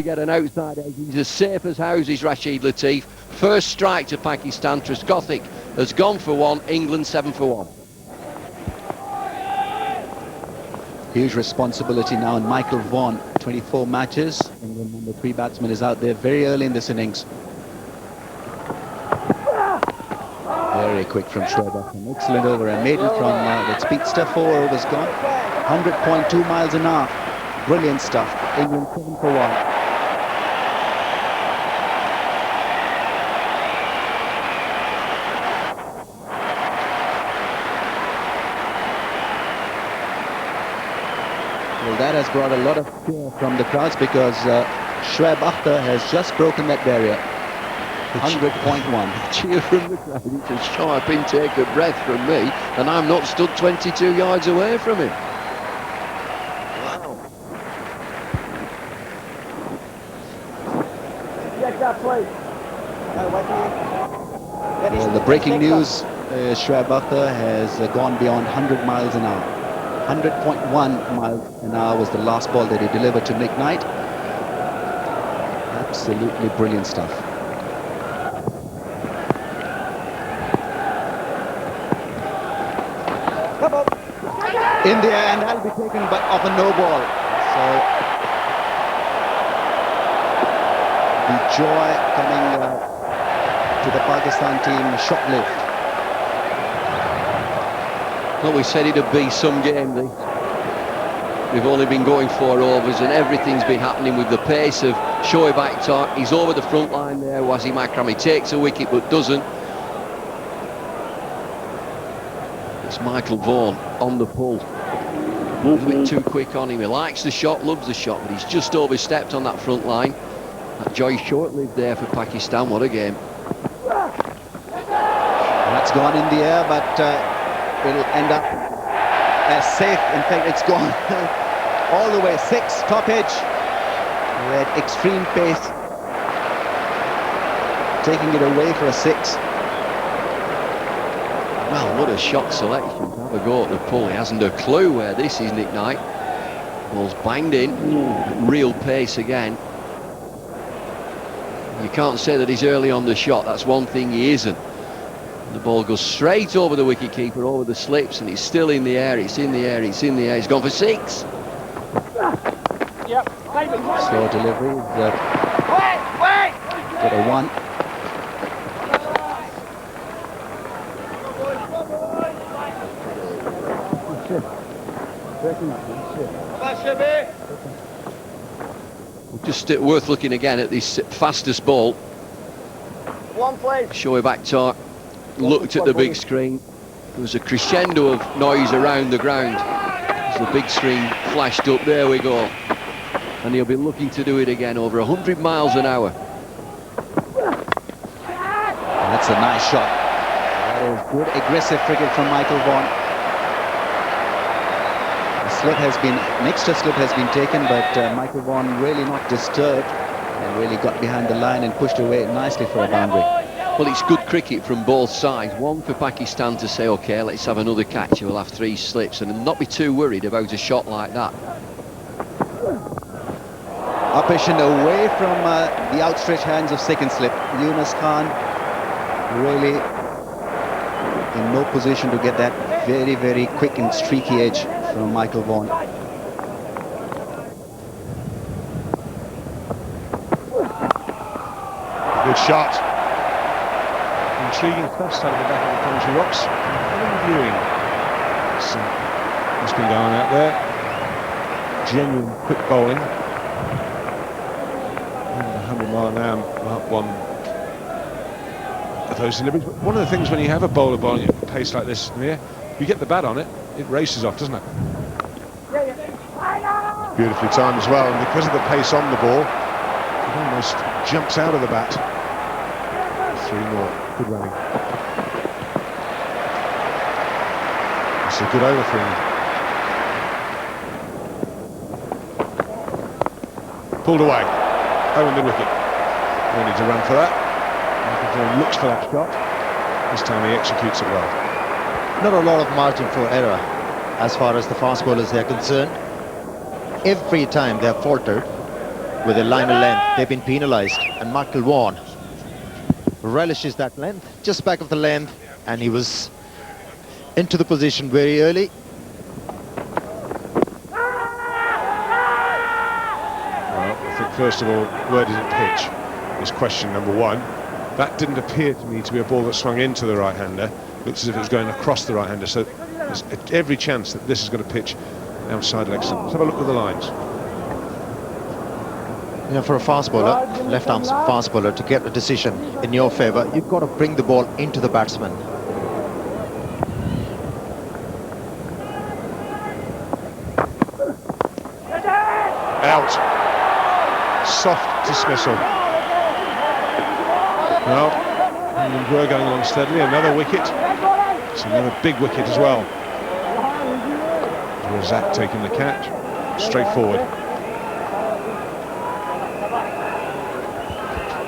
to get an outside edge. He's as safe as houses, Rashid Latif. First strike to Pakistan. Trescothick has gone for one. England 7 for 1. Huge responsibility now on Michael Vaughan. 24 matches. England number 3 batsman is out there very early in this innings. Very quick from Shoaib Akhtar. Excellent over. A maiden from that speedster. 4 overs gone. 100.2 miles an hour. Brilliant stuff. England 7 for 1. Well, that has brought a lot of cheer from the crowds because Shoaib Akhtar has just broken that barrier. 100.1. Cheer from the crowd. It's a sharp intake of breath from me, and I'm not stood 22 yards away from him. Wow. Well, the breaking news, Shoaib Akhtar has gone beyond 100 miles an hour. 100.1 miles an hour was the last ball that he delivered to Nick Knight. Absolutely brilliant stuff. In the air, and that'll be taken but off a no ball. So the joy coming to the Pakistan team short-lived. Well, we said it'd be some game. We've only been going 4 overs and everything's been happening with the pace of Shoaib Akhtar. He's over the front line there. Wasim Akram, he takes a wicket but doesn't. It's Michael Vaughan on the pull. A little bit too quick on him. He likes the shot, loves the shot, but he's just overstepped on that front line. That joy short-lived there for Pakistan. What a game. That's gone in the air, but it'll end up as safe. In fact, it's gone all the way. 6, top edge. With extreme pace. Taking it away for a 6. Well, what a shot selection to have a go at the pull. He hasn't a clue where this is, Nick Knight. Ball's banged in. Real pace again. You can't say that he's early on the shot. That's one thing he isn't. The ball goes straight over the wicketkeeper, over the slips, and it's still in the air. It's in the air. It's in the air. He's gone for 6. Yep. Slow delivery. Got a 1. Just worth looking again at this fastest ball. Shoaib Akhtar looked at the big screen. There was a crescendo of noise around the ground as the big screen flashed up. There we go. And he'll be looking to do it again over 100 miles an hour. That's a nice shot. That is good aggressive cricket from Michael Vaughan. Slip has been, an extra slip has been taken, but Michael Vaughan really not disturbed and really got behind the line and pushed away nicely for a boundary. Well, it's good cricket from both sides. One for Pakistan to say, OK, let's have another catch. We'll have 3 slips and not be too worried about a shot like that. Upish and away from the outstretched hands of second slip. Yunus Khan really in no position to get that very, very quick and streaky edge from Michael Vaughan. Good shot. Intriguing thrust out of the back of the Coventry Rocks. Viewing. What's been going out there? Genuine quick bowling. 100 mile an hour mark one of those deliveries. But one of the things when you have a bowler bowling at pace like this in the air, you get the bat on it, it races off, doesn't it? Beautifully timed as well, and because of the pace on the ball, it almost jumps out of the bat. 3 more. Good running. It's a good over for him. Pulled away. Owen the wicket. No need to run for that. Michael Vaughan looks for that shot. This time he executes it well. Not a lot of margin for error as far as the fast bowlers are concerned. Every time they have faltered, with a line of length. They've been penalised, and Michael Vaughan relishes that length, just back of the length, and he was into the position very early. Well, I think first of all, where did it pitch is question number one. That didn't appear to me to be a ball that swung into the right-hander. Looks as if it was going across the right-hander, so there's every chance that this is going to pitch outside leg stump. Let's have a look at the lines. You know, for a fast bowler, left-arm fast bowler, to get a decision in your favour, you've got to bring the ball into the batsman. Out. Soft dismissal. Well, England were going along steadily. Another wicket. It's another big wicket as well. Razak taking the catch. Straight forward.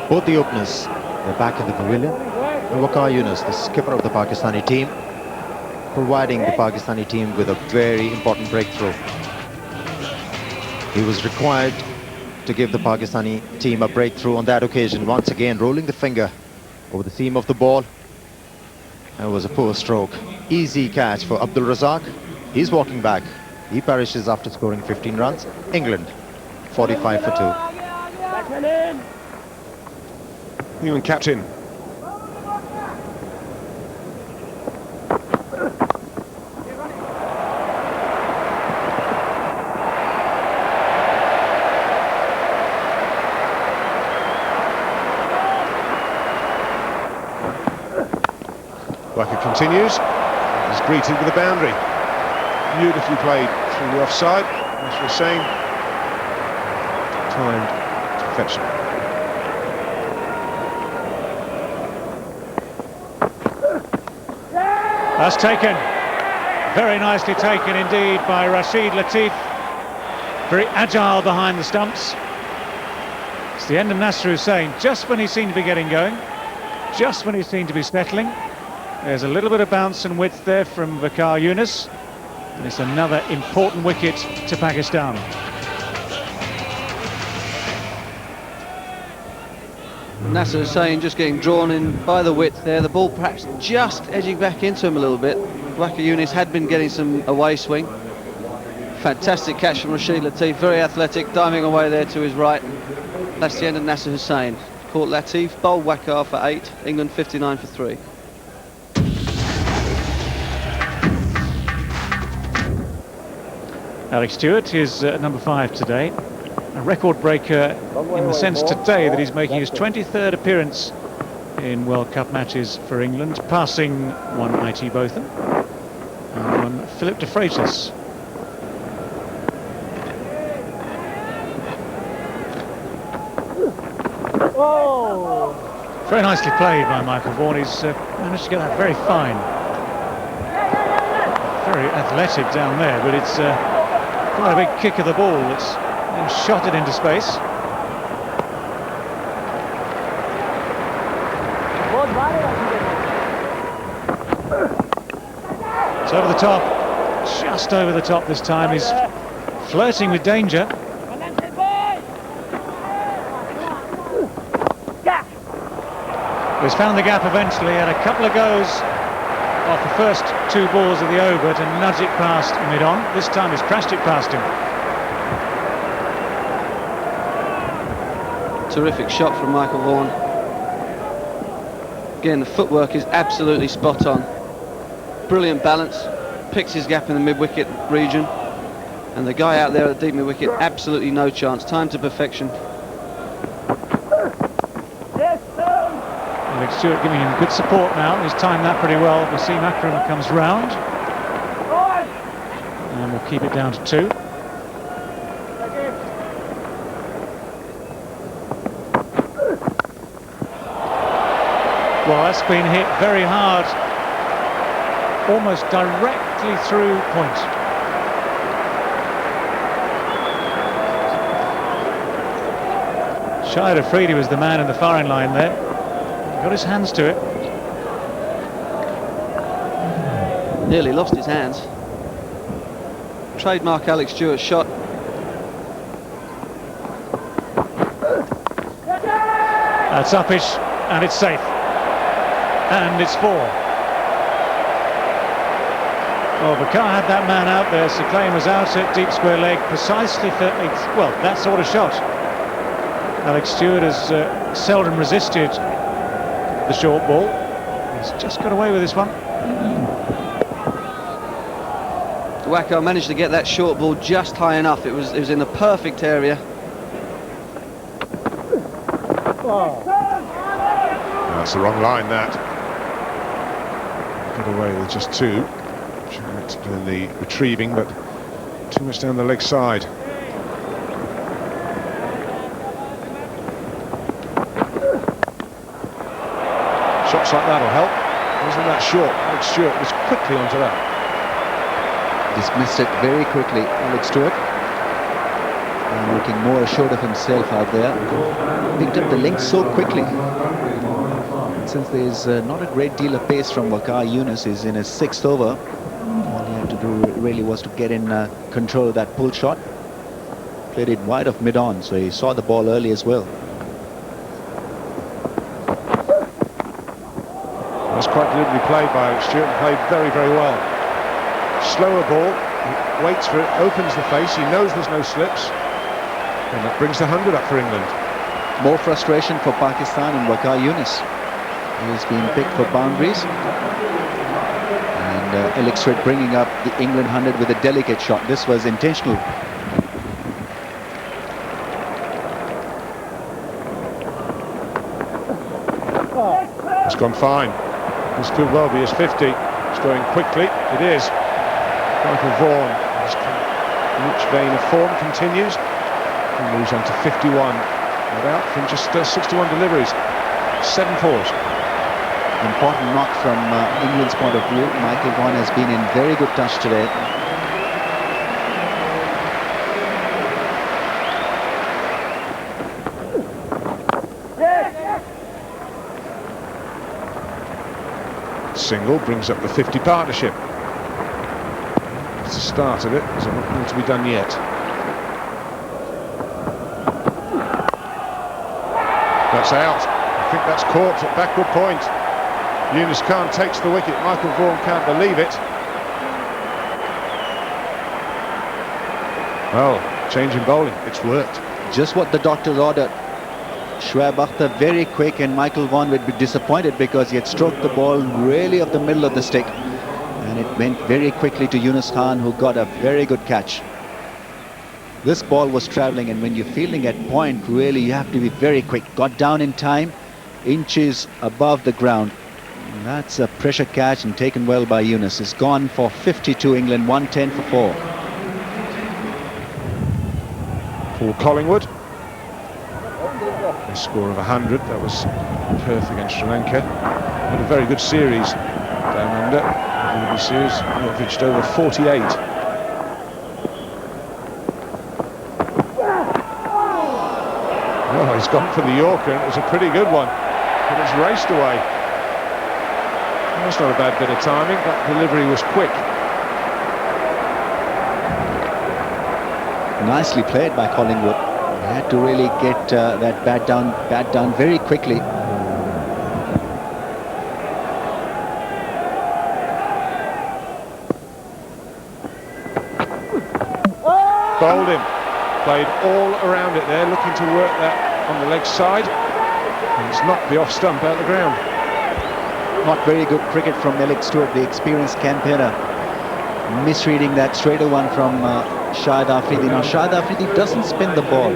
Both the openers, they're back in the pavilion. And Waqar Younis, the skipper of the Pakistani team, providing the Pakistani team with a very important breakthrough. He was required to give the Pakistani team a breakthrough on that occasion, once again rolling the finger over the seam of the ball. And it was a poor stroke. Easy catch for Abdul Razak. He's walking back. He perishes after scoring 15 runs. England 45 for 2. England captain. Waqar continues. He's greeted with a boundary. Beautifully played through the offside, as we're saying. Timed to perfection. That's taken. Very nicely taken indeed by Rashid Latif. Very agile behind the stumps. It's the end of Nasser Hussain, just when he seemed to be getting going, just when he seemed to be settling. There's a little bit of bounce and width there from Waqar Younis. And it's another important wicket to Pakistan. Nasser Hussain just getting drawn in by the width there. The ball perhaps just edging back into him a little bit. Waqar Younis had been getting some away swing. Fantastic catch from Rashid Latif, very athletic, diving away there to his right. That's the end of Nasser Hussain. Caught Latif, bowled Waqar for 8, England 59 for 3. Alex Stewart is number 5 today. A record breaker in the sense today that he's making his 23rd appearance in World Cup matches for England, passing one I.T. Botham and one Philip de Freitas. Very nicely played by Michael Vaughan. He's managed to get that very fine. Very athletic down there, but it's quite a big kick of the ball that's shot it into space. It's over the top, just over the top this time. He's flirting with danger. He's found the gap eventually, had a couple of goes off the first 2 balls of the over to nudge it past mid-on. This time he's crashed it past him. Terrific shot from Michael Vaughan. Again, the footwork is absolutely spot on. Brilliant balance, picks his gap in the mid-wicket region. And the guy out there at the deep mid-wicket, absolutely no chance. Time to perfection. Alex Stewart giving him good support now. He's timed that pretty well. Wasim Akram comes round. And we'll keep it down to 2. Well, that's been hit very hard. Almost directly through point. Shoaib Akhtar was the man in the firing line there. Got his hands to it. Nearly lost his hands. Trademark Alex Stewart shot. That's uppish, and it's safe. And it's 4. Well, Bakar had that man out there. Sir Clay was out at deep square leg precisely for, well, that sort of shot. Alex Stewart has seldom resisted the short ball. He's just got away with this one. Akhtar managed to get that short ball just high enough. It was in the perfect area. That's the wrong line, that. Got away with just 2. In the retrieving, but too much down the leg side. Shots like that'll help. Wasn't that short? Alex Stewart was quickly onto that. Dismissed it very quickly, Alex Stewart. And looking more assured of himself out there. Picked up the length so quickly. And since there's not a great deal of pace from Waqar Younis, is in his 6th over. All he had to do really was to get in control of that pull shot. Played it wide of mid-on, so he saw the ball early as well. That's quite deliberately played by Alex Stewart, and played very, very well. Slower ball, he waits for it, opens the face, he knows there's no slips, and that brings the 100 up for England. More frustration for Pakistan and Waqar Younis. He's been picked for boundaries. And Alex Stewart bringing up the England 100 with a delicate shot. This was intentional. It's gone fine. This could well be his 50. It's going quickly. It is. Michael Vaughan, in which vein of form continues, and moves on to 51. Not out from just 61 deliveries. 7 fours. Important knock from England's point of view. Michael Vaughan has been in very good touch today. Single brings up the 50 partnership. It's the start of it. There's a lot more to be done yet. That's out. I think that's caught at backward point. Younis Khan takes the wicket. Michael Vaughan can't believe it. Well, change in bowling. It's worked. Just what the doctors ordered. Shoaib Akhtar very quick, and Michael Vaughan would be disappointed because he had stroked the ball really off the middle of the stick. And it went very quickly to Younis Khan, who got a very good catch. This ball was travelling, and when you're fielding at point, really you have to be very quick. Got down in time, inches above the ground. And that's a pressure catch and taken well by Younis. It's gone for 52 England, 110 for 4. Paul Collingwood. A score of 100. That was Perth against Sri Lanka. Had a very good series down under. A really good series. Averaged over 48. Oh, he's gone for the Yorker, and it was a pretty good one. But it's raced away. That's not a bad bit of timing. That delivery was quick. Nicely played by Collingwood. He had to really get that bat down very quickly. Bowled him. Played all around it there, looking to work that on the leg side. And it's knocked the off stump out of the ground. Not very good cricket from Alex Stewart, the experienced campaigner. Misreading that straighter one from Shoaib Akhtar. Now Shoaib Akhtar doesn't spin the ball.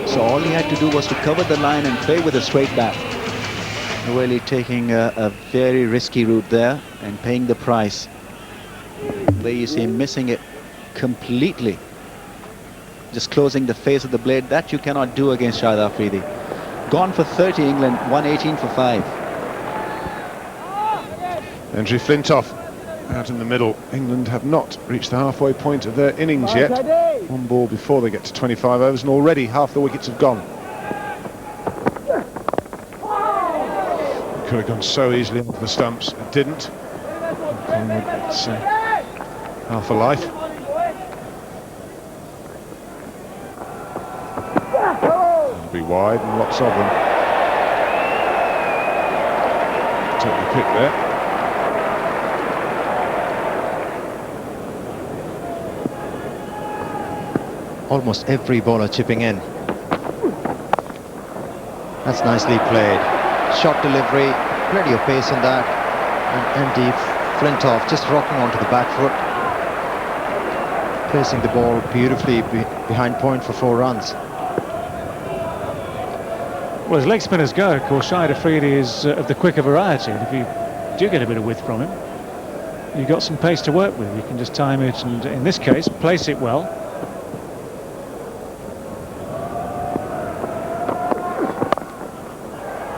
So all he had to do was to cover the line and play with a straight bat. Really taking a very risky route there and paying the price. There you see him missing it completely. Just closing the face of the blade. That you cannot do against Shoaib Akhtar. Gone for 30 England, 118 for 5. Andrew Flintoff out in the middle. England have not reached the halfway point of their innings yet. One ball before they get to 25 overs, and already half the wickets have gone. It could have gone so easily off the stumps. It didn't. It's half a life. It'll be wide, and lots of them. took the pick there. Almost every bowler chipping in. That's nicely played. Shot delivery, plenty of pace in that. And Andy Flintoff just rocking onto the back foot. Placing the ball beautifully behind point for 4 runs. Well, as leg spinners go, of course, Shoaib Akhtar is of the quicker variety. And if you do get a bit of width from him, you've got some pace to work with. You can just time it and, in this case, place it well.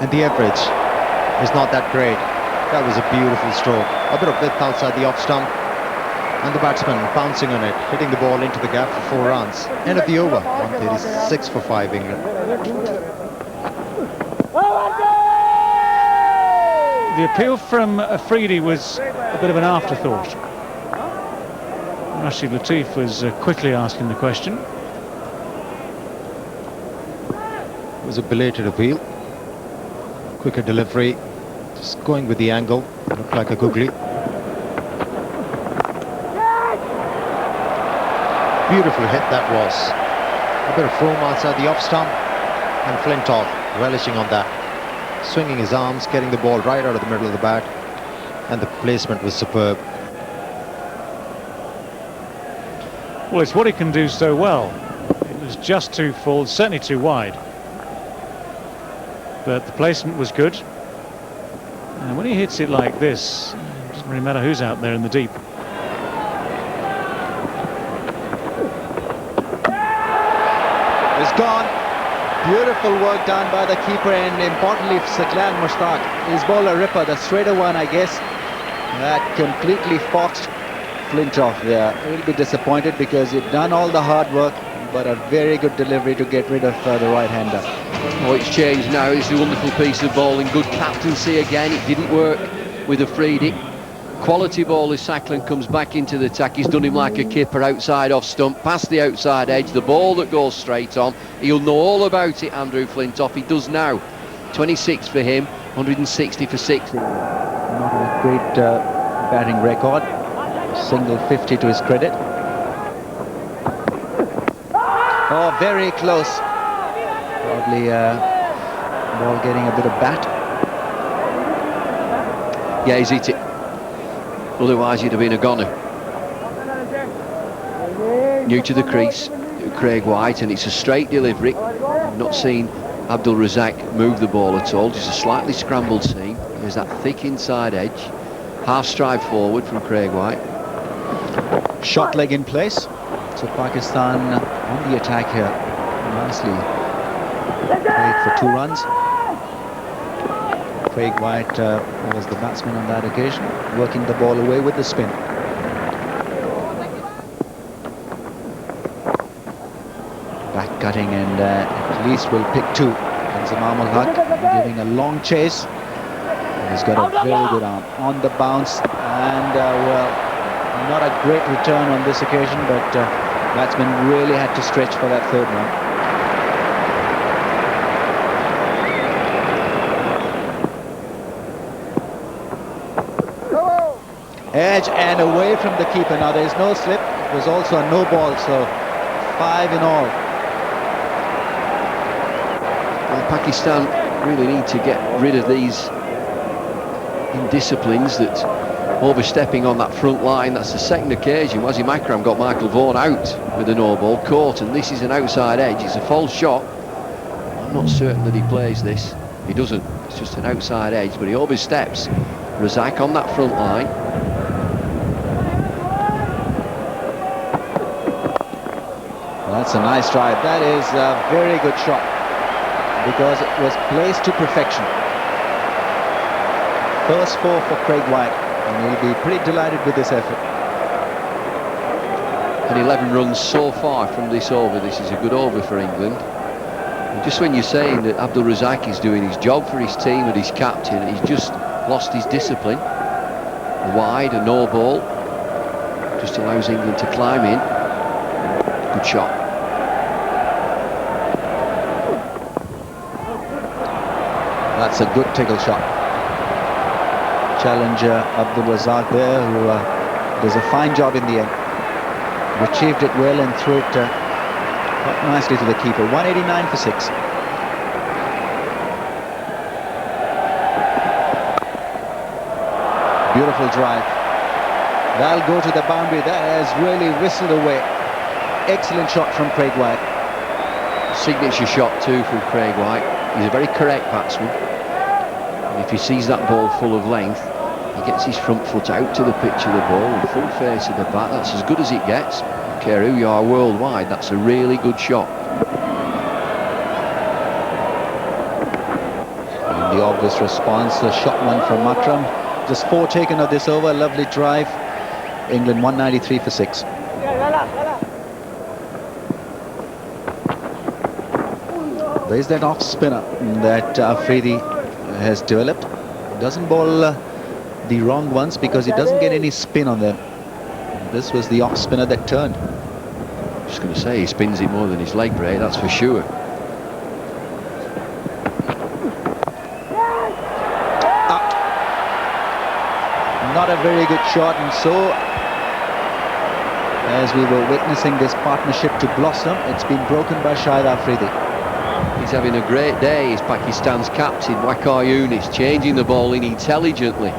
And the average is not that great. That was a beautiful stroke. A bit of width outside the off stump. And the batsman bouncing on it, hitting the ball into the gap for 4 runs. End of the over, 136 for 5 England. The appeal from Afridi was a bit of an afterthought. Rashid Latif was quickly asking the question. It was a belated appeal. Quicker delivery, just going with the angle, looked like a googly. Beautiful hit that was. A bit of foam outside the off stump, and Flintoff relishing on that. Swinging his arms, getting the ball right out of the middle of the bat, and the placement was superb. Well, it's what he can do so well. It was just too full, certainly too wide. But the placement was good. And when he hits it like this, it doesn't really matter who's out there in the deep. It's gone. Beautiful work done by the keeper, and importantly Saklan Mushtaq. His bowler ripper, the straighter one, I guess, that completely foxed Flintoff there. A little bit disappointed because he'd done all the hard work, but a very good delivery to get rid of the right-hander. Oh, it's changed now. It's a wonderful piece of bowling. Good captaincy again. It didn't work with Afridi. Quality ball as Saklan comes back into the attack. He's done him like a kipper, outside off stump, past the outside edge, the ball that goes straight on. He'll know all about it, Andrew Flintoff. He does now. 26 for him, 160 for 6. Not a great batting record. Single 50 to his credit. Oh, very close. Probably ball getting a bit of bat. Yeah, he's hit it. Otherwise he'd have been a goner. New to the crease, Craig White, and it's a straight delivery. I've not seen Abdul Razak move the ball at all, just a slightly scrambled seam. There's that thick inside edge. Half stride forward from Craig White. Shot leg in place. So Pakistan on the attack here. Nicely played for 2 runs. Craig White was the batsman on that occasion, working the ball away with the spin. Back cutting, and at least will pick 2. And Zamam ul Haq giving a long chase. He's got a very good arm on the bounce, and well, not a great return on this occasion, but batsman really had to stretch for that 3rd run. Edge and away from the keeper. Now there's no slip. It was also a no ball, so 5 in all. Well, Pakistan really need to get rid of these indisciplines, that overstepping on that front line. That's the 2nd occasion. Wazim Akram got Michael Vaughan out with a no ball, caught, and this is an outside edge. It's a false shot. I'm not certain that he plays this. He doesn't. It's just an outside edge, but he oversteps. Razak on that front line. That's a nice drive. That is a very good shot because it was placed to perfection. First 4 for Craig White, and he'll be pretty delighted with this effort. And 11 runs so far from this over. This is a good over for England. And just when you're saying that Abdul Razak is doing his job for his team and his captain, he's just lost his discipline. A wide, a no ball, just allows England to climb in. Good shot. That's a good tickle shot. challenger Abdul Razak there, who does a fine job in the end. Retrieved it well and threw it quite nicely to the keeper. 189 for 6. Beautiful drive. That'll go to the boundary. That has really whistled away. Excellent shot from Craig White. Signature shot too from Craig White. He's a very correct batsman. And if he sees that ball full of length, he gets his front foot out to the pitch of the ball and full face of the bat. That's as good as it gets. I don't care who you are worldwide, that's a really good shot. And the obvious response, a shot one from Akram. Just 4 taken of this over. Lovely drive. England 193 for 6. There's that off spinner that Afridi has developed. Doesn't bowl the wrong ones because he doesn't get any spin on them. This was the off spinner that turned. Just going to say, he spins it more than his leg break, that's for sure. Out. Not a very good shot, and so as we were witnessing this partnership to blossom, it's been broken by Shoaib Afridi. He's having a great day. He's Pakistan's captain, Waqar Younis, changing the ball in intelligently.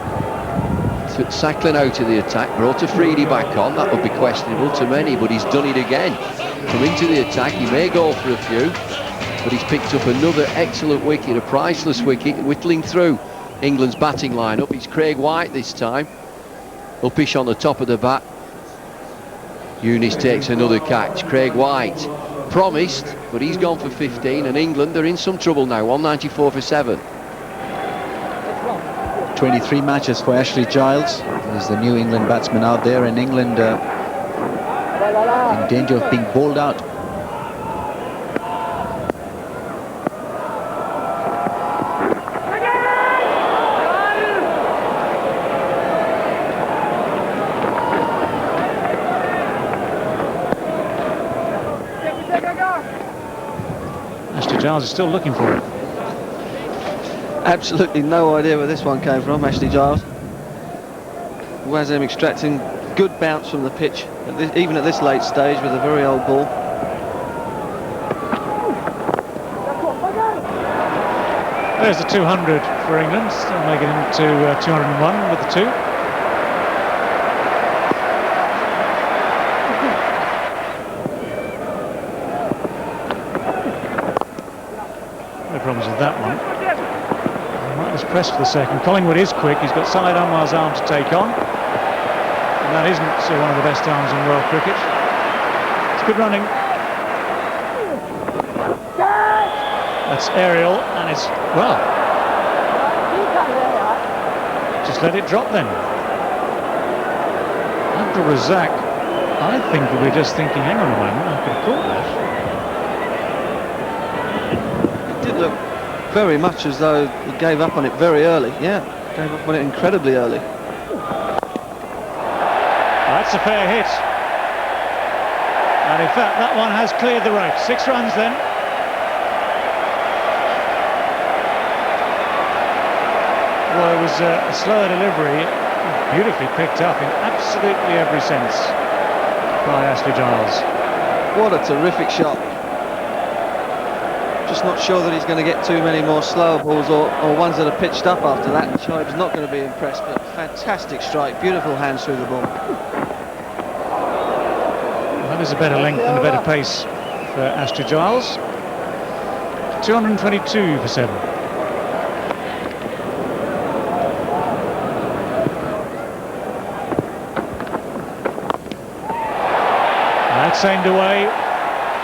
Took Saklan out of the attack, brought Afridi back on. That would be questionable to many, but he's done it again. Come into the attack, he may go for a few, but he's picked up another excellent wicket, a priceless wicket, whittling through England's batting lineup. It's Craig White this time. Uppish on the top of the bat. Younis takes another catch. Craig White promised, but he's gone for 15, and England are in some trouble now. 194 for 7. 23 matches for Ashley Giles. He's the new England batsman out there, and England in danger of being bowled out. Giles is still looking for it. Absolutely no idea where this one came from, Ashley Giles. Wazem extracting good bounce from the pitch, even at this late stage with a very old ball. There's the 200 for England, still making it into 201 with the 2. Problems with that one. Might just press for the second. Collingwood is quick. He's got Syed Anwar's arm to take on, and that isn't one of the best arms in world cricket. It's good running. That's aerial, and it's well. Just let it drop then. Abdul Razak, I think we're just thinking, hang on a moment, I could have caught that. Did look very much as though he gave up on it very early. Yeah, gave up on it incredibly early. That's a fair hit. And in fact, that one has cleared the road. 6 runs then. Well, it was a slower delivery, beautifully picked up in absolutely every sense by Ashley Giles. What a terrific shot. Just not sure that he's going to get too many more slower balls or ones that are pitched up after that. Shoaib's not going to be impressed, but fantastic strike, beautiful hands through the ball. That is a better length and a better pace for Ashley Giles. 222 for 7. That's aimed away.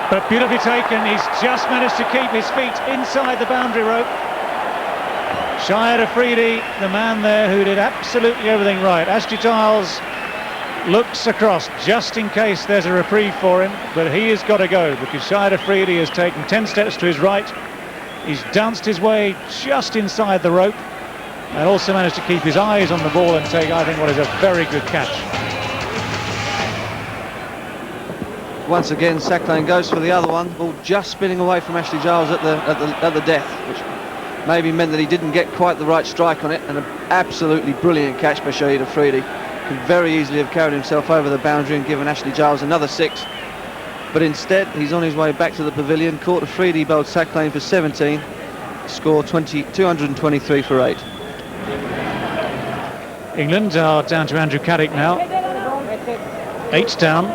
But beautifully taken. He's just managed to keep his feet inside the boundary rope. Shoaib Afridi, the man there who did absolutely everything right. Ashley Giles looks across just in case there's a reprieve for him, but he has got to go because Shoaib Afridi has taken 10 steps to his right. He's danced his way just inside the rope and also managed to keep his eyes on the ball and take, I think, what is a very good catch. Once again, Saklan goes for the other one. Ball just spinning away from Ashley Giles at the death, which maybe meant that he didn't get quite the right strike on it, and an absolutely brilliant catch by Shoaib Akhtar. Could very easily have carried himself over the boundary and given Ashley Giles another 6. But instead, he's on his way back to the pavilion. Caught Afridi, bowled sack lane for 17. Score 223 for 8. England are down to Andrew Caddick now. 8 down.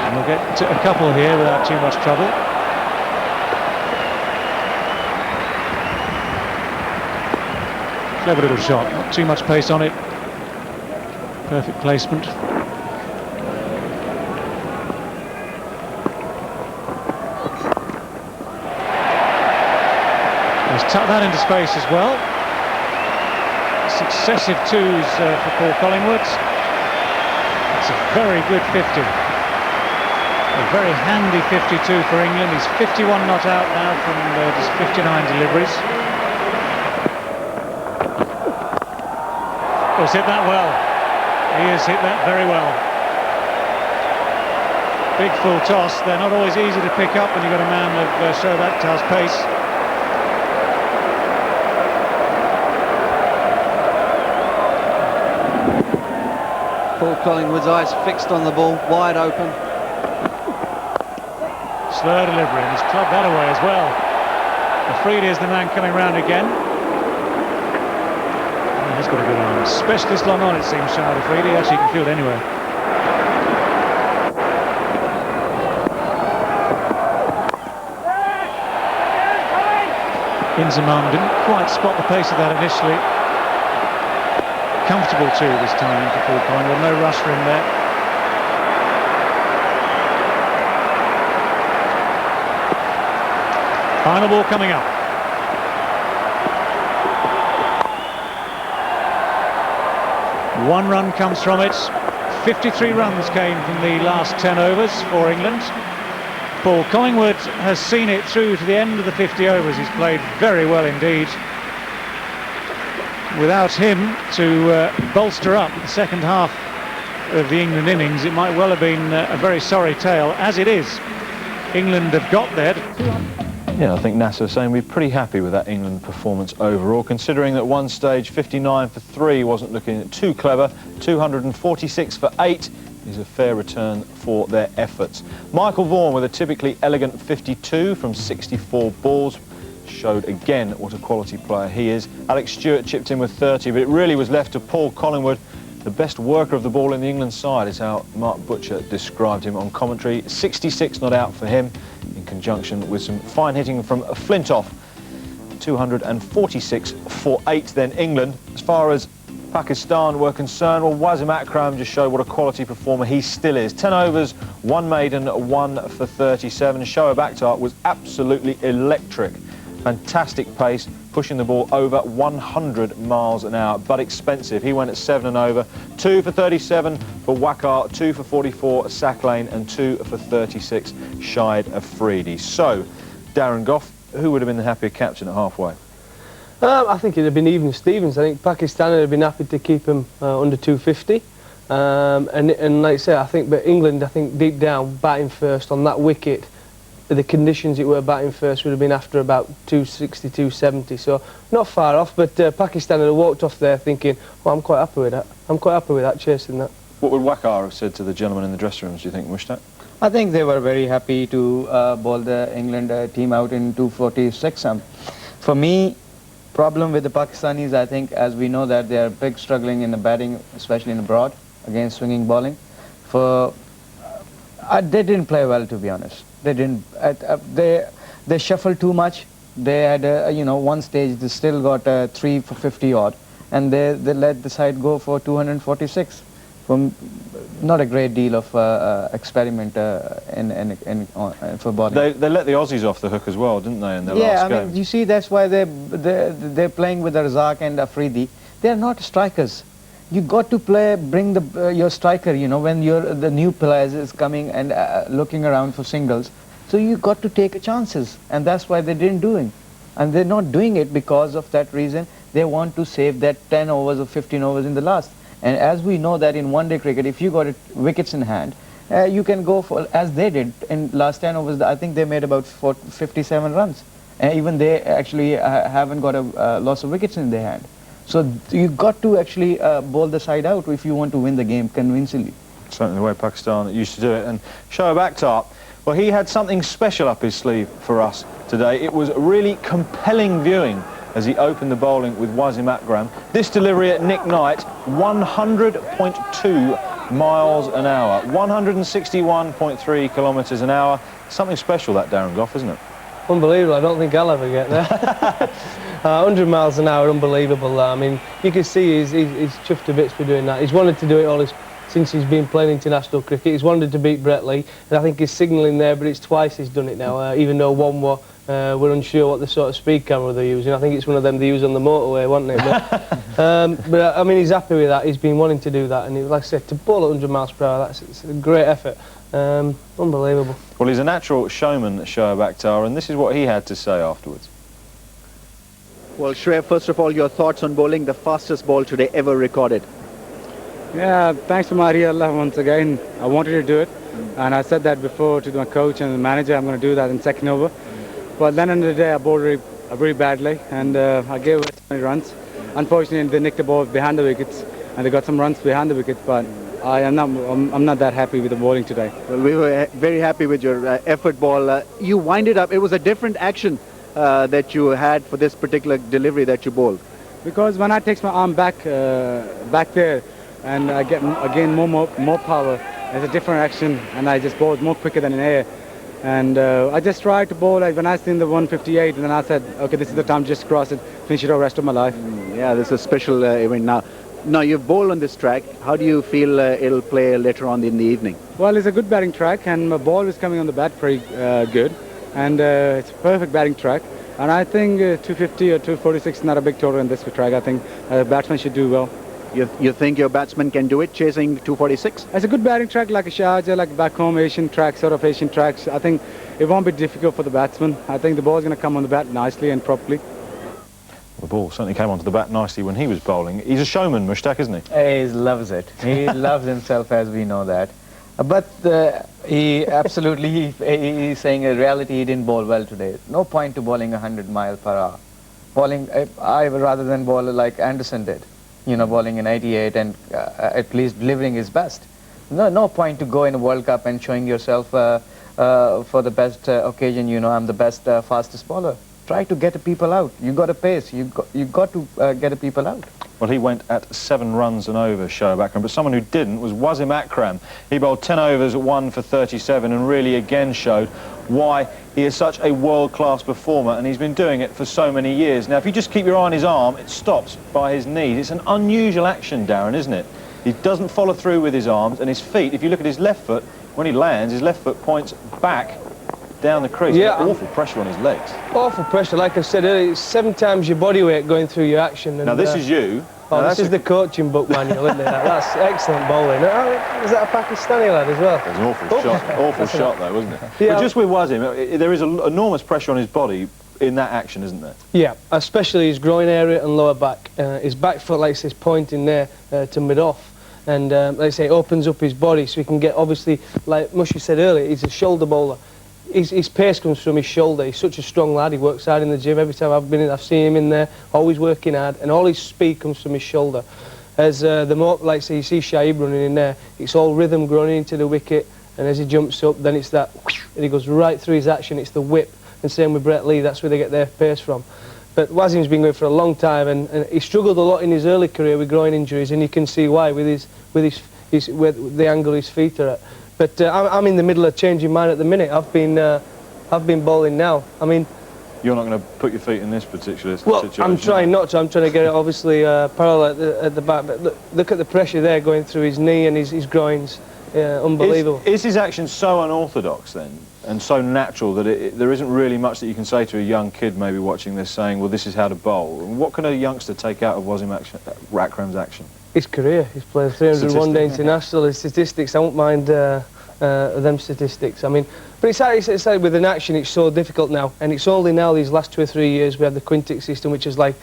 And we'll get a couple here without too much trouble. Clever little shot, not too much pace on it. Perfect placement. He's tucked that into space as well. Successive 2s for Paul Collingwood. It's a very good 50. A very handy 52 for England. He's 51 not out now from just 59 deliveries. He's hit that well. He has hit that very well. Big full toss. They're not always easy to pick up when you've got a man of Shoaib Akhtar's pace. Paul Collingwood's eyes fixed on the ball, wide open. Slow delivery, and he's clubbed that away as well. Afridi is the man coming round again. He's got a good arm. Specialist long on, it seems, Shoaib Akhtar. Actually, he can field anywhere. Inzamam didn't quite spot the pace of that initially. Comfortable too this time for Paul Collingwood. No rush for him there. Final ball coming up. One run comes from it. 53 runs came from the last 10 overs for England. Paul Collingwood has seen it through to the end of the 50 overs. He's played very well indeed. Without him to bolster up the second half of the England innings, it might well have been a very sorry tale. As it is, England have got there. Yeah, I think Nasser saying we're pretty happy with that England performance overall, considering that one stage 59 for 3 wasn't looking too clever. 246 for 8 is a fair return for their efforts. Michael Vaughan with a typically elegant 52 from 64 balls showed again what a quality player he is. Alex Stewart chipped in with 30, but it really was left to Paul Collingwood. The best worker of the ball in the England side is how Mark Butcher described him on commentary. 66 not out for him, in conjunction with some fine hitting from Flintoff. 246 for 8 then England. As far as Pakistan were concerned, well, Wasim Akram just showed what a quality performer he still is. 10 overs, 1 maiden, 1 for 37. Shoaib Akhtar was absolutely electric. Fantastic pace, pushing the ball over 100 miles an hour, but expensive. He went at 7 and over. 2 for 37 for Waqar, 2 for 44 Sack Lane, and 2 for 36 Shoaib Akhtar. So, Darren Gough, who would have been the happier captain at halfway? I think it'd have been even Stevens. I think Pakistan would have been happy to keep him under 250. And like I say, I think, but England, I think deep down, batting first on that wicket, the conditions it were batting first would have been after about 260, 270, so not far off, but Pakistan had walked off there thinking, well, I'm quite happy with that. I'm quite happy with that, chasing that. What would Waqar have said to the gentleman in the dressing rooms, do you think, Mushtaq? I think they were very happy to bowl the England team out in 246. For me, problem with the Pakistanis, I think, as we know that they are big struggling in the batting, especially in abroad, against swinging bowling. They didn't play well, to be honest. They didn't. They shuffled too much. They had, one stage they still got 3 for 50 odd, and they let the side go for 246. Not a great deal of experiment for bowling. They let the Aussies off the hook as well, didn't they, in their last game? Yeah, I mean, you see, that's why they're playing with Razak and Afridi. They're not strikers. You got to bring your striker, when the new players is coming and looking around for singles. So you got to take chances, and that's why they didn't do it. And they're not doing it because of that reason. They want to save that 10 overs or 15 overs in the last. And as we know that in one-day cricket, if you got wickets in hand, you can go for, as they did in last 10 overs, I think they made about 57 runs. And even they actually haven't got a loss of wickets in their hand. So you got to actually bowl the side out if you want to win the game convincingly. Certainly the way Pakistan used to do it. And Shoaib Akhtar, well, he had something special up his sleeve for us today. It was really compelling viewing as he opened the bowling with Wasim Akram. This delivery at Nick Knight, 100.2 miles an hour, 161.3 kilometres an hour. Something special, that, Darren Gough, isn't it? Unbelievable. I don't think I'll ever get there. 100 miles an hour, unbelievable. I mean, you can see he's chuffed to bits for doing that. He's wanted to do it since he's been playing international cricket. He's wanted to beat Brett Lee, and I think he's signalling there, but it's twice he's done it now, even though one we're unsure what the sort of speed camera they're using. I think it's one of them they use on the motorway, wasn't it? But I mean, he's happy with that. He's been wanting to do that, and like I said, to bowl at 100 miles per hour, it's a great effort. Unbelievable. Well, he's a natural showman, Shoaib Akhtar, and this is what he had to say afterwards. Well, Shoaib, first of all, your thoughts on bowling the fastest ball today ever recorded? Yeah, thanks to Maria Allah once again. I wanted to do it, and I said that before to my coach and the manager, I'm going to do that in second over. But then in the day, I bowled very badly, and I gave away 20 runs. Unfortunately, they nicked the ball behind the wickets, and they got some runs behind the wickets, but I'm not that happy with the bowling today. Well, we were very happy with your effort ball. You winded up, it was a different action that you had for this particular delivery that you bowled. Because when I take my arm back there, and I gain more power, it's a different action, and I just bowled more quicker than in air. And I just tried to bowl, like when I seen the 158, and then I said, okay, this is the time, just cross it, finish it the rest of my life. Yeah, this is a special event now. Now you've bowled on this track. How do you feel it'll play later on in the evening? Well, it's a good batting track, and my ball is coming on the bat pretty good, and it's a perfect batting track. And I think 250 or 246 is not a big total in this track. I think the batsman should do well. You think your batsman can do it, chasing 246? It's a good batting track, like a Sharjah, like back home Asian track, sort of Asian tracks. I think it won't be difficult for the batsman. I think the ball's going to come on the bat nicely and properly. The ball certainly came onto the bat nicely when he was bowling. He's a showman, Mushtaq, isn't he? He loves it. He loves himself, as we know that. But he absolutely, he's saying in reality he didn't bowl well today. No point to bowling 100 miles per hour. Bowling, rather than bowl like Anderson did. You know, bowling in 88 and at least delivering his best. No point to go in a World Cup and showing yourself for the best occasion, you know, I'm the best, fastest bowler. Try to get the people out. You got a pace. You got to get the people out. Well, he went at 7 runs and over, Shoaib Akram, but someone who didn't was Wasim Akram. He bowled 10 overs at 1 for 37 and really again showed why he is such a world-class performer, and he's been doing it for so many years. Now, if you just keep your eye on his arm, it stops by his knees. It's an unusual action, Darren, isn't it? He doesn't follow through with his arms, and his feet, if you look at his left foot, when he lands, his left foot points back down the crease. Yeah. Awful pressure on his legs. Awful pressure, like I said earlier, it's 7 times your body weight going through your action. And, now, this is you. Oh, this is the coaching book manual, isn't it? That's excellent bowling. Is that a Pakistani lad as well? It was an awful shot. Awful shot, though, wasn't it? Yeah. But just with Wasim, there is enormous pressure on his body in that action, isn't there? Yeah, especially his groin area and lower back. His back foot, like I say, is pointing there to mid-off. And, like I say, opens up his body so he can get, obviously, like Mushy said earlier, he's a shoulder bowler. His pace comes from his shoulder. He's such a strong lad. He works hard in the gym. Every time I've been in, I've seen him in there, always working hard, and all his speed comes from his shoulder. As the more, like say, you see Shoaib running in there, it's all rhythm running into the wicket, and as he jumps up, then it's that, and he goes right through his action. It's the whip, and same with Brett Lee. That's where they get their pace from. But Wasim's been going for a long time, and he struggled a lot in his early career with groin injuries, and you can see why with where the angle his feet are at. But I'm in the middle of changing mine at the minute. I've been bowling now. I mean, you're not going to put your feet in this particular situation. I'm trying not to. I'm trying to get it obviously parallel at the back. But look at the pressure there going through his knee and his groins. Unbelievable. Is his action so unorthodox then, and so natural that there isn't really much that you can say to a young kid maybe watching this saying, well, this is how to bowl? What can a youngster take out of Wasim Akram's action? His career. He's played 301 day international. His statistics, I won't mind them statistics. I mean, but it's like with an action, it's so difficult now, and it's only now these last 2 or 3 years we have the Quintic system, which is like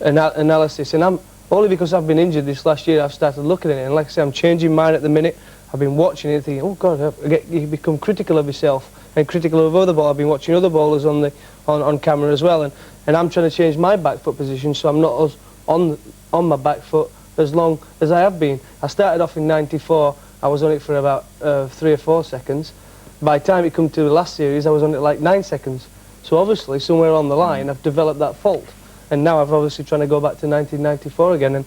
analysis. And only because I've been injured this last year, I've started looking at it. And like I say, I'm changing mine at the minute. I've been watching it and thinking, oh God, you become critical of yourself and critical of other ball. I've been watching other bowlers on camera as well, and I'm trying to change my back foot position so I'm not as on my back foot as long as I have been. I started off in 94, I was on it for about 3 or 4 seconds. By the time it come to the last series, I was on it like 9 seconds. So obviously, somewhere on the line, I've developed that fault. And now I've obviously trying to go back to 1994 again.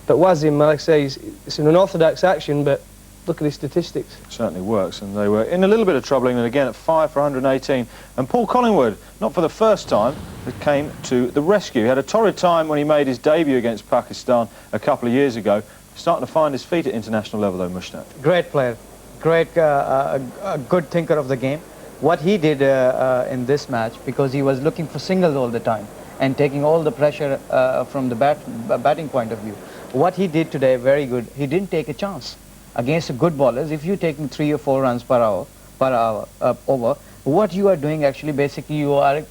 But Wasim, like I say, it's an unorthodox action, but look at his statistics. It certainly works, and they were in a little bit of trouble, England again at 5 for 118. And Paul Collingwood, not for the first time, but came to the rescue. He had a torrid time when he made his debut against Pakistan a couple of years ago. Starting to find his feet at international level, though, Mushtaq. Great player, great, a good thinker of the game. What he did in this match, because he was looking for singles all the time and taking all the pressure from the batting point of view. What he did today, very good. He didn't take a chance against good bowlers. If you're taking 3 or 4 runs per over, what you are doing actually, basically, you are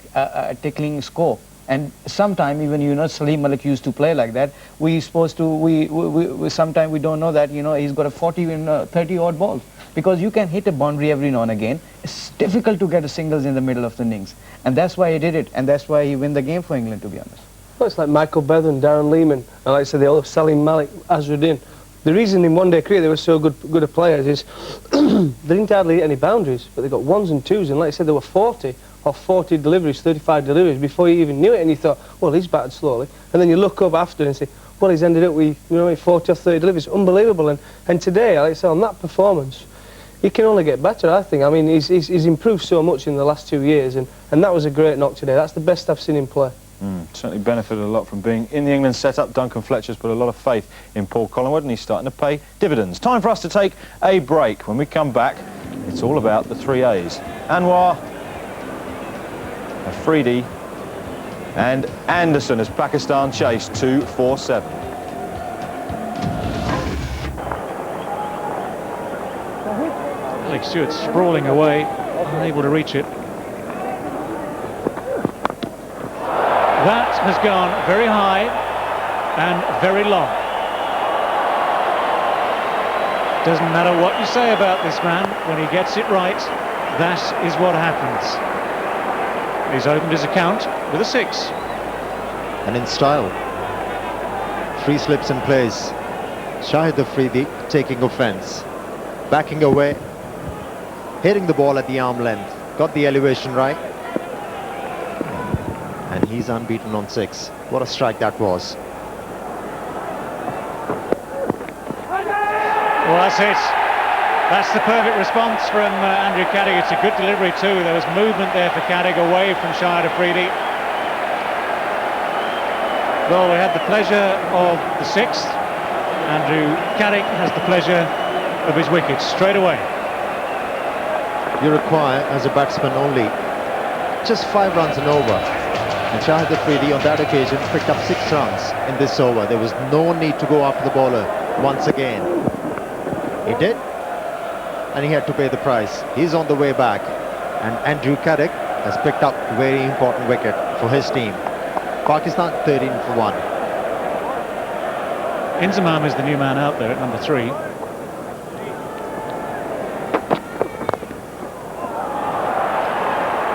tickling score. And sometime even, you know, Salim Malik used to play like that. We sometimes we don't know that, you know, he's got a 40 and 30 odd balls, because you can hit a boundary every now and again. It's difficult to get a singles in the middle of the innings, and that's why he did it, and that's why he win the game for England, to be honest. Well, it's like Michael Bevan, Darren Lehman, and like I said, the old Salim Malik, Azruddin. The reason in one-day cricket they were so good at players is they didn't hardly hit any boundaries, but they got 1s and 2s, and like I said, there were 40 or 40 deliveries, 35 deliveries before you even knew it, and you thought, well, he's batted slowly. And then you look up after and say, well, he's ended up with, you know, 40 or 30 deliveries. Unbelievable. And today, like I said, on that performance, he can only get better, I think. I mean, he's improved so much in the last 2 years, and that was a great knock today. That's the best I've seen him play. Certainly benefited a lot from being in the England setup. Duncan Fletcher's put a lot of faith in Paul Collingwood, and he's starting to pay dividends. Time for us to take a break. When we come back, it's all about the 3 A's. Anwar, Afridi and Anderson as Pakistan chase 2-4-7. Alex Stewart sprawling away, unable to reach it. That has gone very high and very long. Doesn't matter what you say about this man, when he gets it right, that is what happens. He's opened his account with a 6. And in style, 3 slips in place. Shoaib Afridi taking offence, backing away, hitting the ball at the arm length, got the elevation right, and he's unbeaten on 6. What a strike that was. Well, that's it. That's the perfect response from Andrew Caddick. It's a good delivery too. There was movement there for Caddick away from Shoaib Afridi. Well, we had the pleasure of the 6th. Andrew Caddick has the pleasure of his wickets straight away. You require, as a batsman, only just 5 runs and over. And Shoaib Afridi on that occasion picked up 6 runs in this over. There was no need to go after the bowler once again. He did, and he had to pay the price. He's on the way back, and Andrew Caddick has picked up a very important wicket for his team. Pakistan 13 for 1. Inzamam is the new man out there at number 3.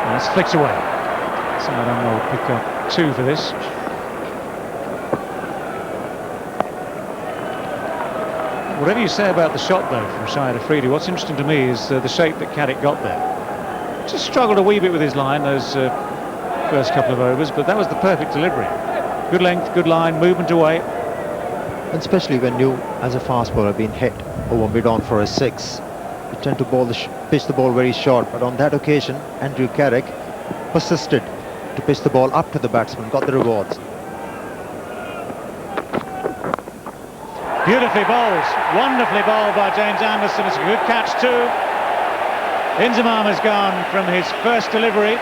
And it's flicked away. So I don't know, we'll pick up 2 for this. Whatever you say about the shot, though, from Shoaib Afridi, what's interesting to me is the shape that Caddick got there. Just struggled a wee bit with his line those first couple of overs, but that was the perfect delivery. Good length, good line, movement away. And especially when you, as a fast bowler, have been hit over mid-on for a 6, you tend to pitch the ball very short. But on that occasion, Andrew Caddick persisted to pitch the ball up to the batsman, got the rewards. Beautifully bowled, wonderfully bowled by James Anderson. It's a good catch too. Inzamam has gone from his first delivery.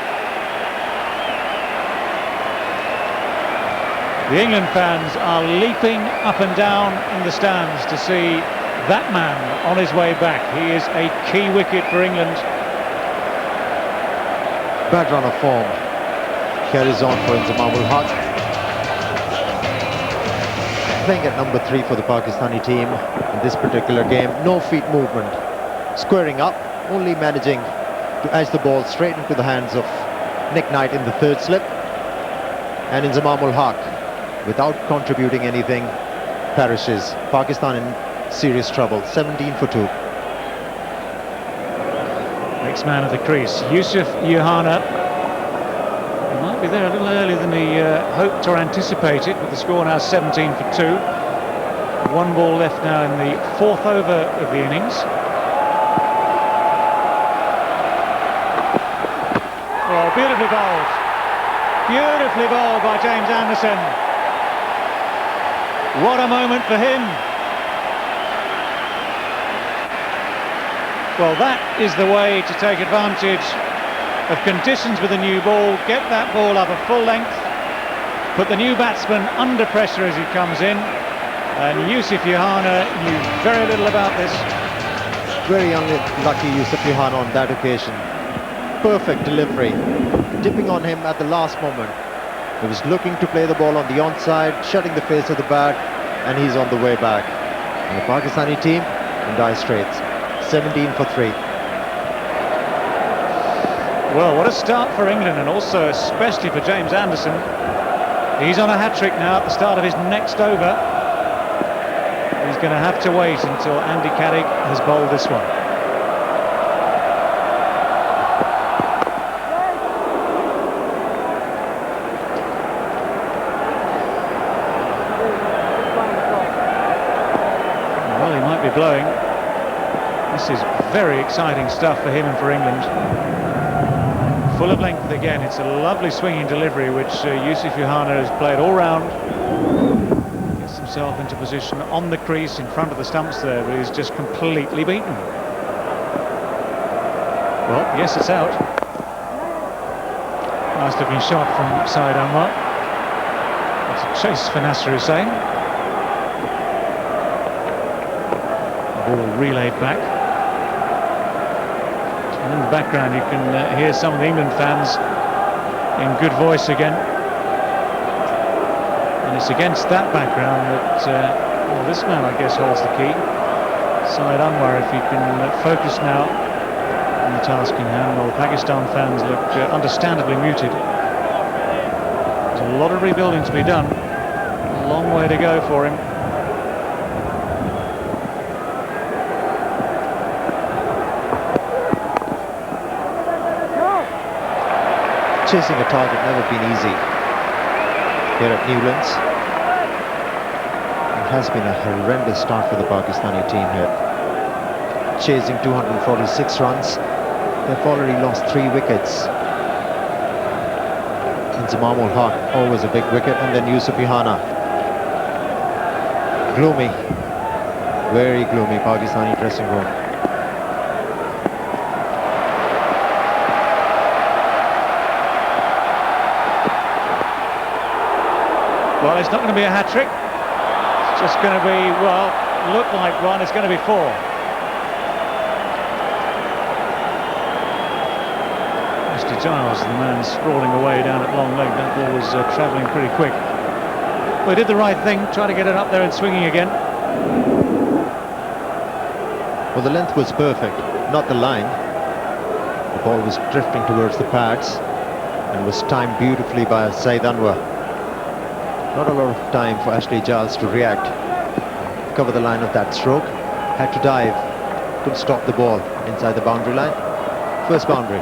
The England fans are leaping up and down in the stands to see that man on his way back. He is a key wicket for England. Bad run of form carries on for Inzamam ul Haq. Playing at number 3 for the Pakistani team in this particular game. No feet movement. squaring up, only managing to edge the ball straight into the hands of Nick Knight in the third slip. And Inzamam-ul Haq, without contributing anything, perishes. Pakistan in serious trouble, 17 for 2. Next man at the crease, Yusuf Yohana. He might be there a little earlier than he hoped or anticipated, with the score now 17 for 2. One ball left now in the fourth over of the innings. Oh, beautifully bowled. Beautifully bowled by James Anderson. What a moment for him. Well, that is the way to take advantage of conditions with a new ball. Get that ball up a full length. Put the new batsman under pressure as he comes in. And Yusuf Yohana knew very little about this. Very unlucky Yusuf Yohana on that occasion. Perfect delivery, dipping on him at the last moment. He was looking to play the ball on the onside, shutting the face of the bat, and he's on the way back. And the Pakistani team in dire straits, 17 for 3. Well, what a start for England, and also especially for James Anderson. He's on a hat-trick now at the start of his next over. He's going to have to wait until Andy Caddick has bowled this one. Well, he might be blowing. This is very exciting stuff for him and for England. Full of length again. It's a lovely swinging delivery which Yusuf Yohana has played all round. Gets himself into position on the crease in front of the stumps there, but he's just completely beaten. Well, yes, it's out. Nice looking shot from Shoaib Akhtar. It's a chase for Nasser Hussain. The ball relayed back. In the background you can hear some of the England fans in good voice again, and it's against that background that well, this man I guess holds the key. Shoaib Akhtar, if he can focus now on the task in hand. Well, Pakistan fans look understandably muted. There's a lot of rebuilding to be done, a long way to go for him. Chasing a target never been easy here at Newlands. It has been a horrendous start for the Pakistani team here. Chasing 246 runs. They've already lost 3 wickets. Inzamam-ul Haq, always a big wicket, and then Yusuf Yohana. Gloomy, very gloomy Pakistani dressing room. Well, it's not going to be a hat-trick. It's just going to be, well, look like one. It's going to be 4. Ashley Giles, the man sprawling away down at long leg. That ball was travelling pretty quick. Well, he did the right thing, try to get it up there and swinging again. Well, the length was perfect, not the line. The ball was drifting towards the pads and was timed beautifully by Shoaib Akhtar. Not a lot of time for Ashley Giles to react, cover the line of that stroke. Had to dive, couldn't stop the ball inside the boundary line. First boundary.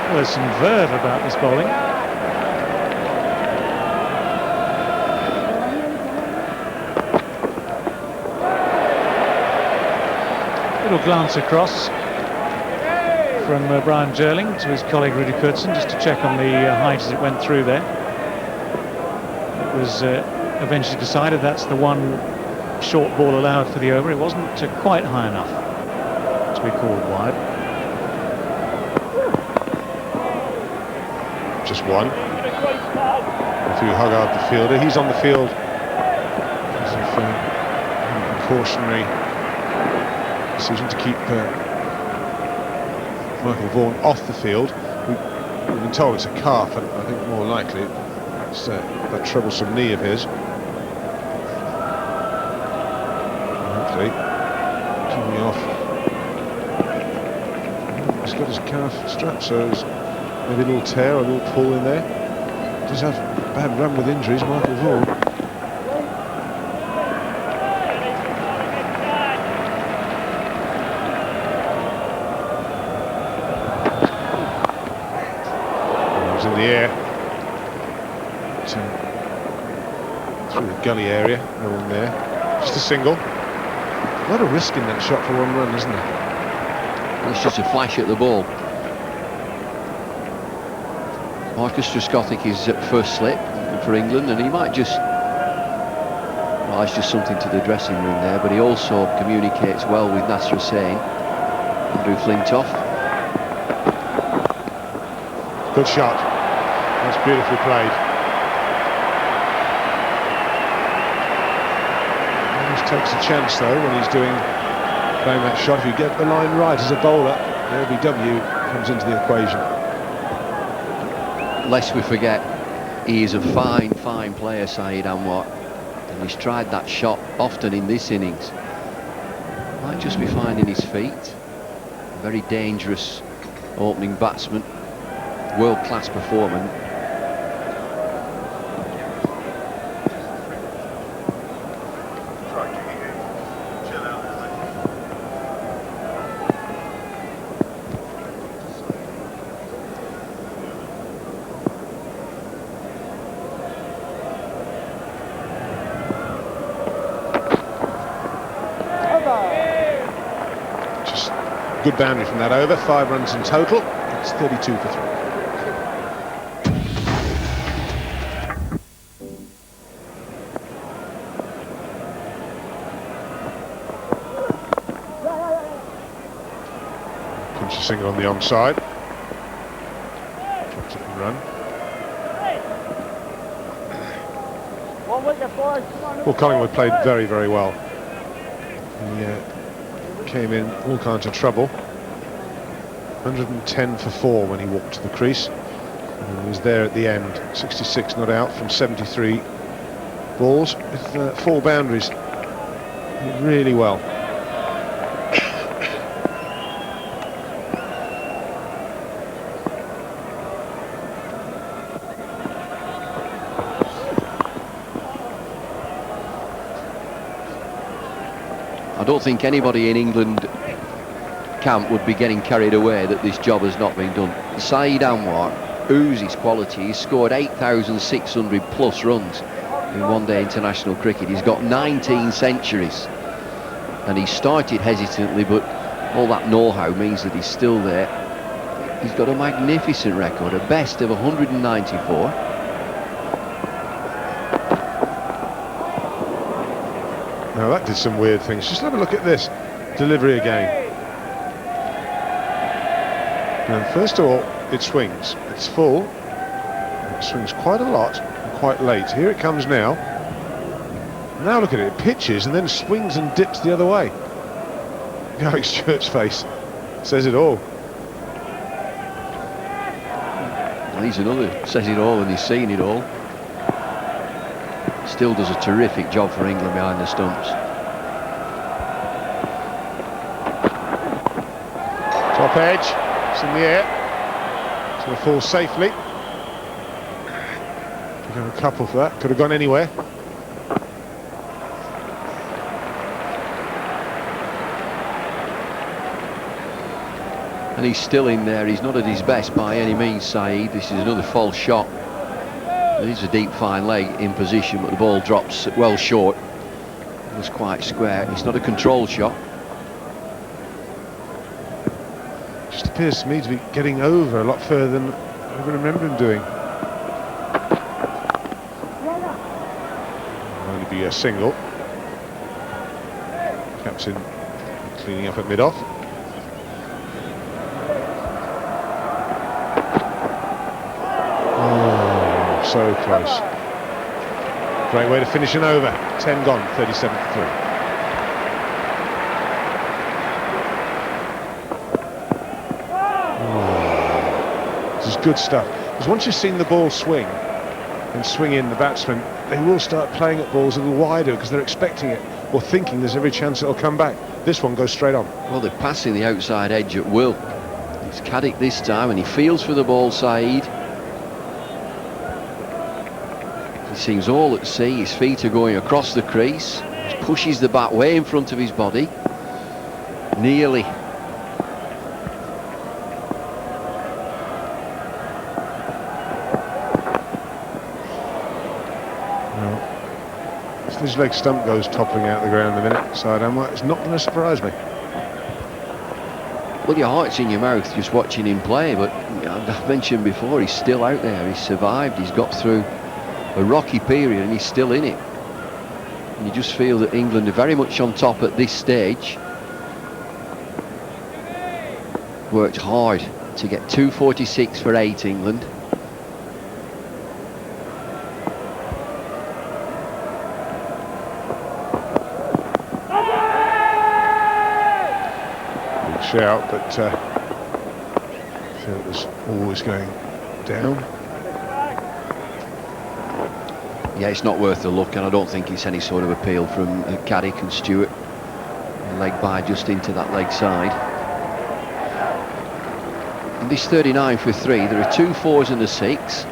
Well, there's some verve about this bowling. Little glance across from Brian Jerling to his colleague Rudy Kurtzen, just to check on the height as it went through there. It was eventually decided that's the one short ball allowed for the over. It wasn't quite high enough to be called wide. Just one. If you hug out the fielder, he's on the field. As if precautionary decision to keep Michael Vaughan off the field. We've been told it's a calf, and I think more likely it's that troublesome knee of his. got his calf strapped, so there's maybe a little tear or a little pull in there. Does have a bad run with injuries, Michael Vaughan. It's in the air. Through the gully area, no one there. Just a single. A lot of risk in that shot for one run, isn't there? That's just a flash at the ball. Marcus Trescothick is at first slip for England, and he might just... Well, it's just something to the dressing room there, but he also communicates well with Nasser Hussain. Andrew Flintoff. Good shot. That's beautifully played. Almost takes a chance though when he's playing that shot. If you get the line right as a bowler, the LBW comes into the equation. Lest we forget, he is a fine player, Saeed Anwar, and he's tried that shot often in this innings. Might just be finding his feet. A very dangerous opening batsman, world-class performance. Good boundary from that over, 5 runs in total. It's 32 for 3. Punch a single on the onside. Drops it and run. Well, Collingwood played very, very well. Came in all kinds of trouble. 110 for 4 when he walked to the crease, and he was there at the end. 66 not out from 73 balls with 4 boundaries. Did really well. I don't think anybody in England camp would be getting carried away that this job has not been done. Saeed Anwar oozes quality. He's scored 8,600 plus runs in one-day international cricket. He's got 19 centuries, and he started hesitantly, but all that know-how means that he's still there. He's got a magnificent record, a best of 194. Now that did some weird things. Just have a look at this delivery again. And first of all, it swings. It's full. It swings quite a lot and quite late. Here it comes now. Now look at it. It pitches and then swings and dips the other way. Garrick Stewart's face says it all. Well, he's another says it all, and he's seen it all. Still does a terrific job for England behind the stumps. Top edge, it's in the air. It's going to fall safely. Could have a couple for that, could have gone anywhere. And he's still in there. He's not at his best by any means, Saeed. This is another false shot. It is a deep fine leg in position, but the ball drops well short. It was quite square. It's not a control shot. Just appears to me to be getting over a lot further than I remember him doing. It'll only be a single. Captain cleaning up at mid-off. So close. Great way to finish an over. 10 gone, 37 for 3. This is good stuff. Because once you've seen the ball swing and swing in, the batsmen, they will start playing at balls a little wider because they're expecting it or thinking there's every chance it'll come back. This one goes straight on. Well, they're passing the outside edge at will. It's Caddick this time, and he feels for the ball, Saeed. He seems all at sea. His feet are going across the crease. He pushes the bat way in front of his body. Nearly. If his leg stump goes toppling out the ground in a minute, side Anwar, it's not going to surprise me. Well, your heart's in your mouth just watching him play, but I've mentioned before, he's still out there. He's survived. He's got through a rocky period and he's still in it. And you just feel that England are very much on top at this stage. Worked hard to get 246 for 8, England. Big shout, but I feel it was always going down. Yeah, it's not worth the look, and I don't think it's any sort of appeal from Caddick and Stewart. Leg by just into that leg side. And this 39 for 3, there are 2 4s and a 6.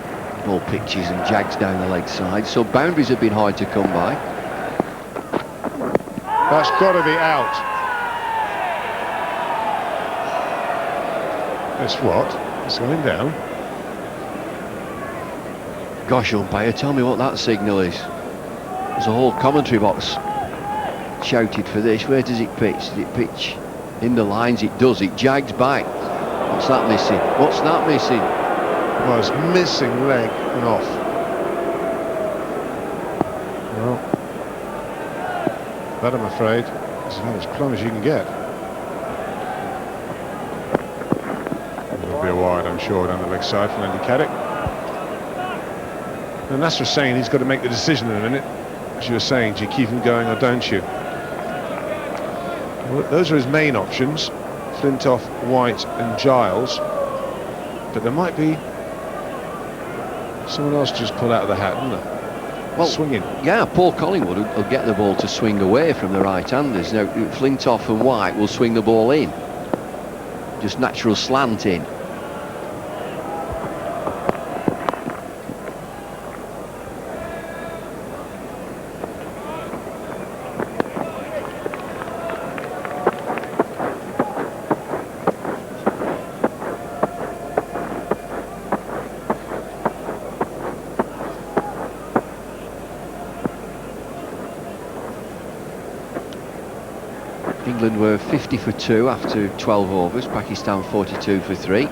Ball pitches and jags down the leg side, so boundaries have been hard to come by. That's got to be out. It's what? It's going down. Gosh, umpire, tell me what that signal is. There's a whole commentary box shouted for this. Where does it pitch? Does it pitch in the lines? It does. It jags back. What's that missing? What's that missing? Well, it's missing leg and off. Well, that I'm afraid is about as plumb as you can get. It'll be a wide, I'm sure, down the leg side from Andy Caddick. And that's just saying he's got to make the decision in a minute. As you were saying, do you keep him going or don't you? Well, those are his main options. Flintoff, White and Giles. But there might be someone else just pull out of the hat, isn't there? Well, swinging. Yeah, Paul Collingwood will get the ball to swing away from the right-handers. Now, Flintoff and White will swing the ball in. Just natural slant in. England were 50 for 2 after 12 overs, Pakistan 42 for 3. As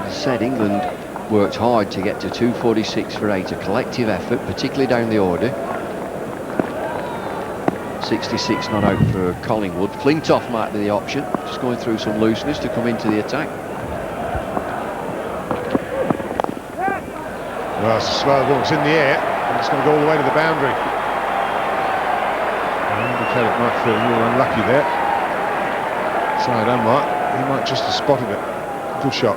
I said, England worked hard to get to 246 for 8, a collective effort, particularly down the order. 66 not out for Collingwood. Flintoff might be the option, just going through some looseness to come into the attack. Well, it's a slow ball, it's in the air, and it's going to go all the way to the boundary. Caddick might feel a little unlucky there. Side Anwar, he might just have spotted it. Good shot.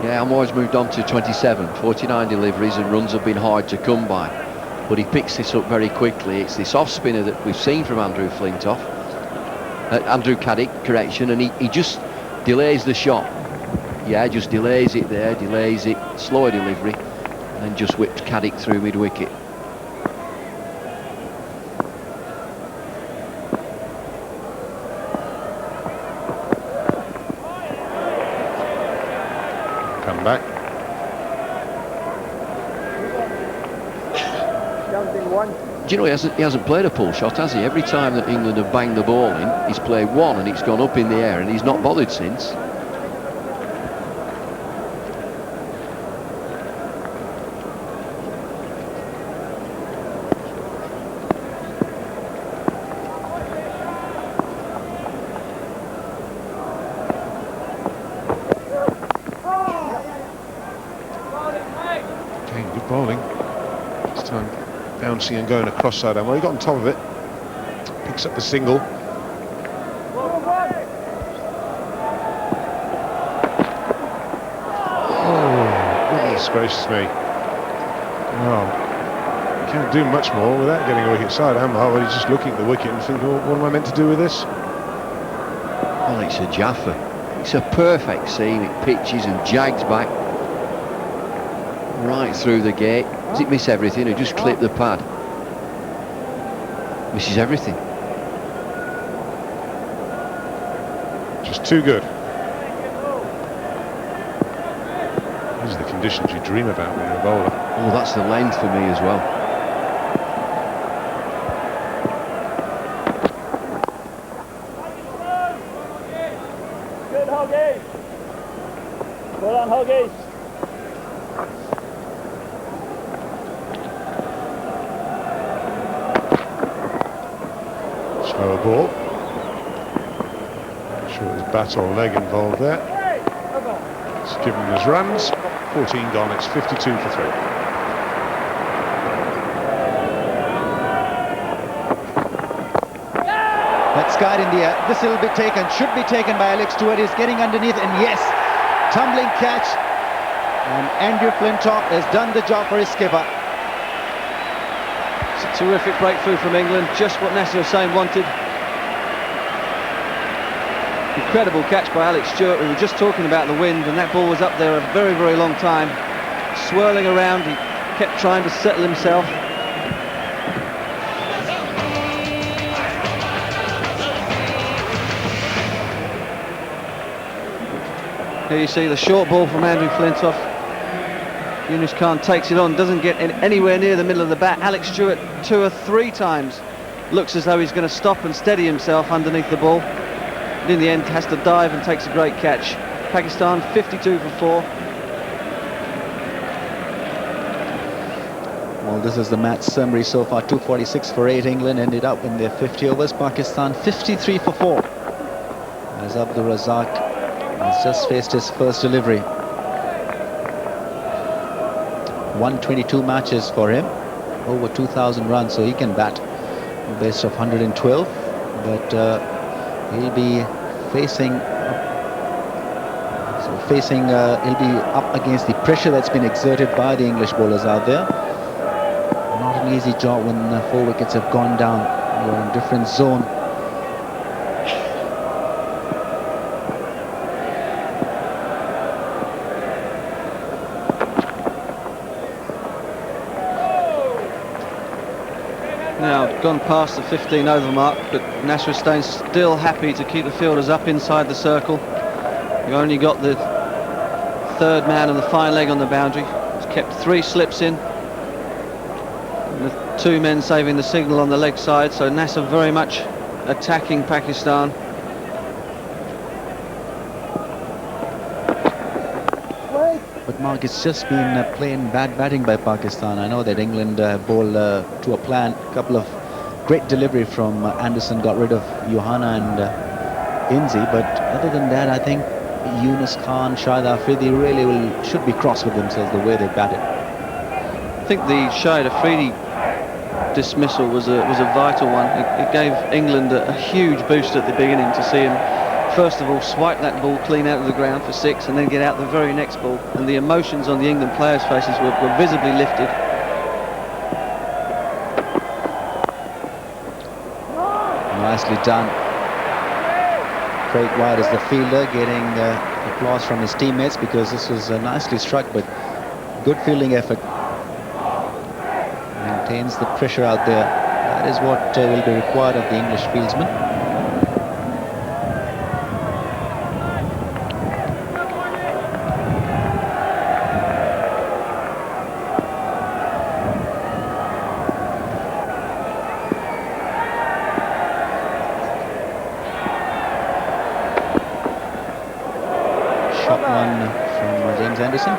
Yeah, Anwar's moved on to 27, 49 deliveries, and runs have been hard to come by. But he picks this up very quickly. It's this off spinner that we've seen from Andrew Caddick, correction, and he just delays the shot. Yeah, just delays it there, delays it, slower delivery, and just whipped Caddick through mid-wicket. Back. Do you know, he hasn't played a pull shot, has he? Every time that England have banged the ball in, he's played one and it's gone up in the air, and he's not bothered since. And going across side Anwar. He got on top of it, picks up the single. Oh, goodness gracious me. Well, you can't do much more without getting a wicket side Anwar, but he's just looking at the wicket and thinking, well, what am I meant to do with this? Well, it's a Jaffa. It's a perfect seam. It pitches and jags back right through the gate. Does it miss everything or just clip the pad? Misses everything. Just too good. These are the conditions you dream about when you're a bowler. Oh, that's the length for me as well. Good Hoggies. Well on Hoggies. Slower ball. Not sure there's bat or leg involved there. It's given him his runs. 14 gone. It's 52 for 3. That skied in the air. This will be taken, should be taken by Alex Stewart. He's getting underneath, and yes, tumbling catch. And Andrew Flintoff has done the job for his skipper. It's a terrific breakthrough from England, just what Nasser Hussain wanted. Incredible catch by Alex Stewart. We were just talking about the wind, and that ball was up there a very, very long time. Swirling around, he kept trying to settle himself. Here you see the short ball from Andrew Flintoff. Yunus Khan takes it on, doesn't get anywhere near the middle of the bat. Alex Stewart 2 or 3 times looks as though he's going to stop and steady himself underneath the ball. But in the end has to dive and takes a great catch. Pakistan 52 for 4. Well, this is the match summary so far. 246 for 8. England ended up in their 50 overs. Pakistan 53 for 4. As Abdul Razak has just faced his first delivery. 122 matches for him, over 2,000 runs, so he can bat a best of 112, but he'll be facing he'll be up against the pressure that's been exerted by the English bowlers out there. Not an easy job when 4 wickets have gone down. You're in a different zone. Now gone past the 15 over mark, but Nasser Hussain's still happy to keep the fielders up inside the circle. You've only got the 3rd man and the fine leg on the boundary. He's kept 3 slips in, and the 2 men saving the signal on the leg side, so Nasser very much attacking Pakistan. But Mark, it's just been plain bad batting by Pakistan. I know that England bowled to a plan. A couple of great delivery from Anderson, got rid of Johanna and Inzi. But other than that, I think Yunus Khan, Shoaib Afridi really should be cross with themselves the way they batted. I think the Shoaib Afridi dismissal was a vital one. It gave England a huge boost at the beginning to see him first of all swipe that ball clean out of the ground for 6 and then get out the very next ball, and the emotions on the England players' faces were visibly lifted. Nicely done. Craig White is the fielder, getting applause from his teammates because this was nicely struck, but good fielding effort. Maintains the pressure out there. That is what will be required of the English fieldsman.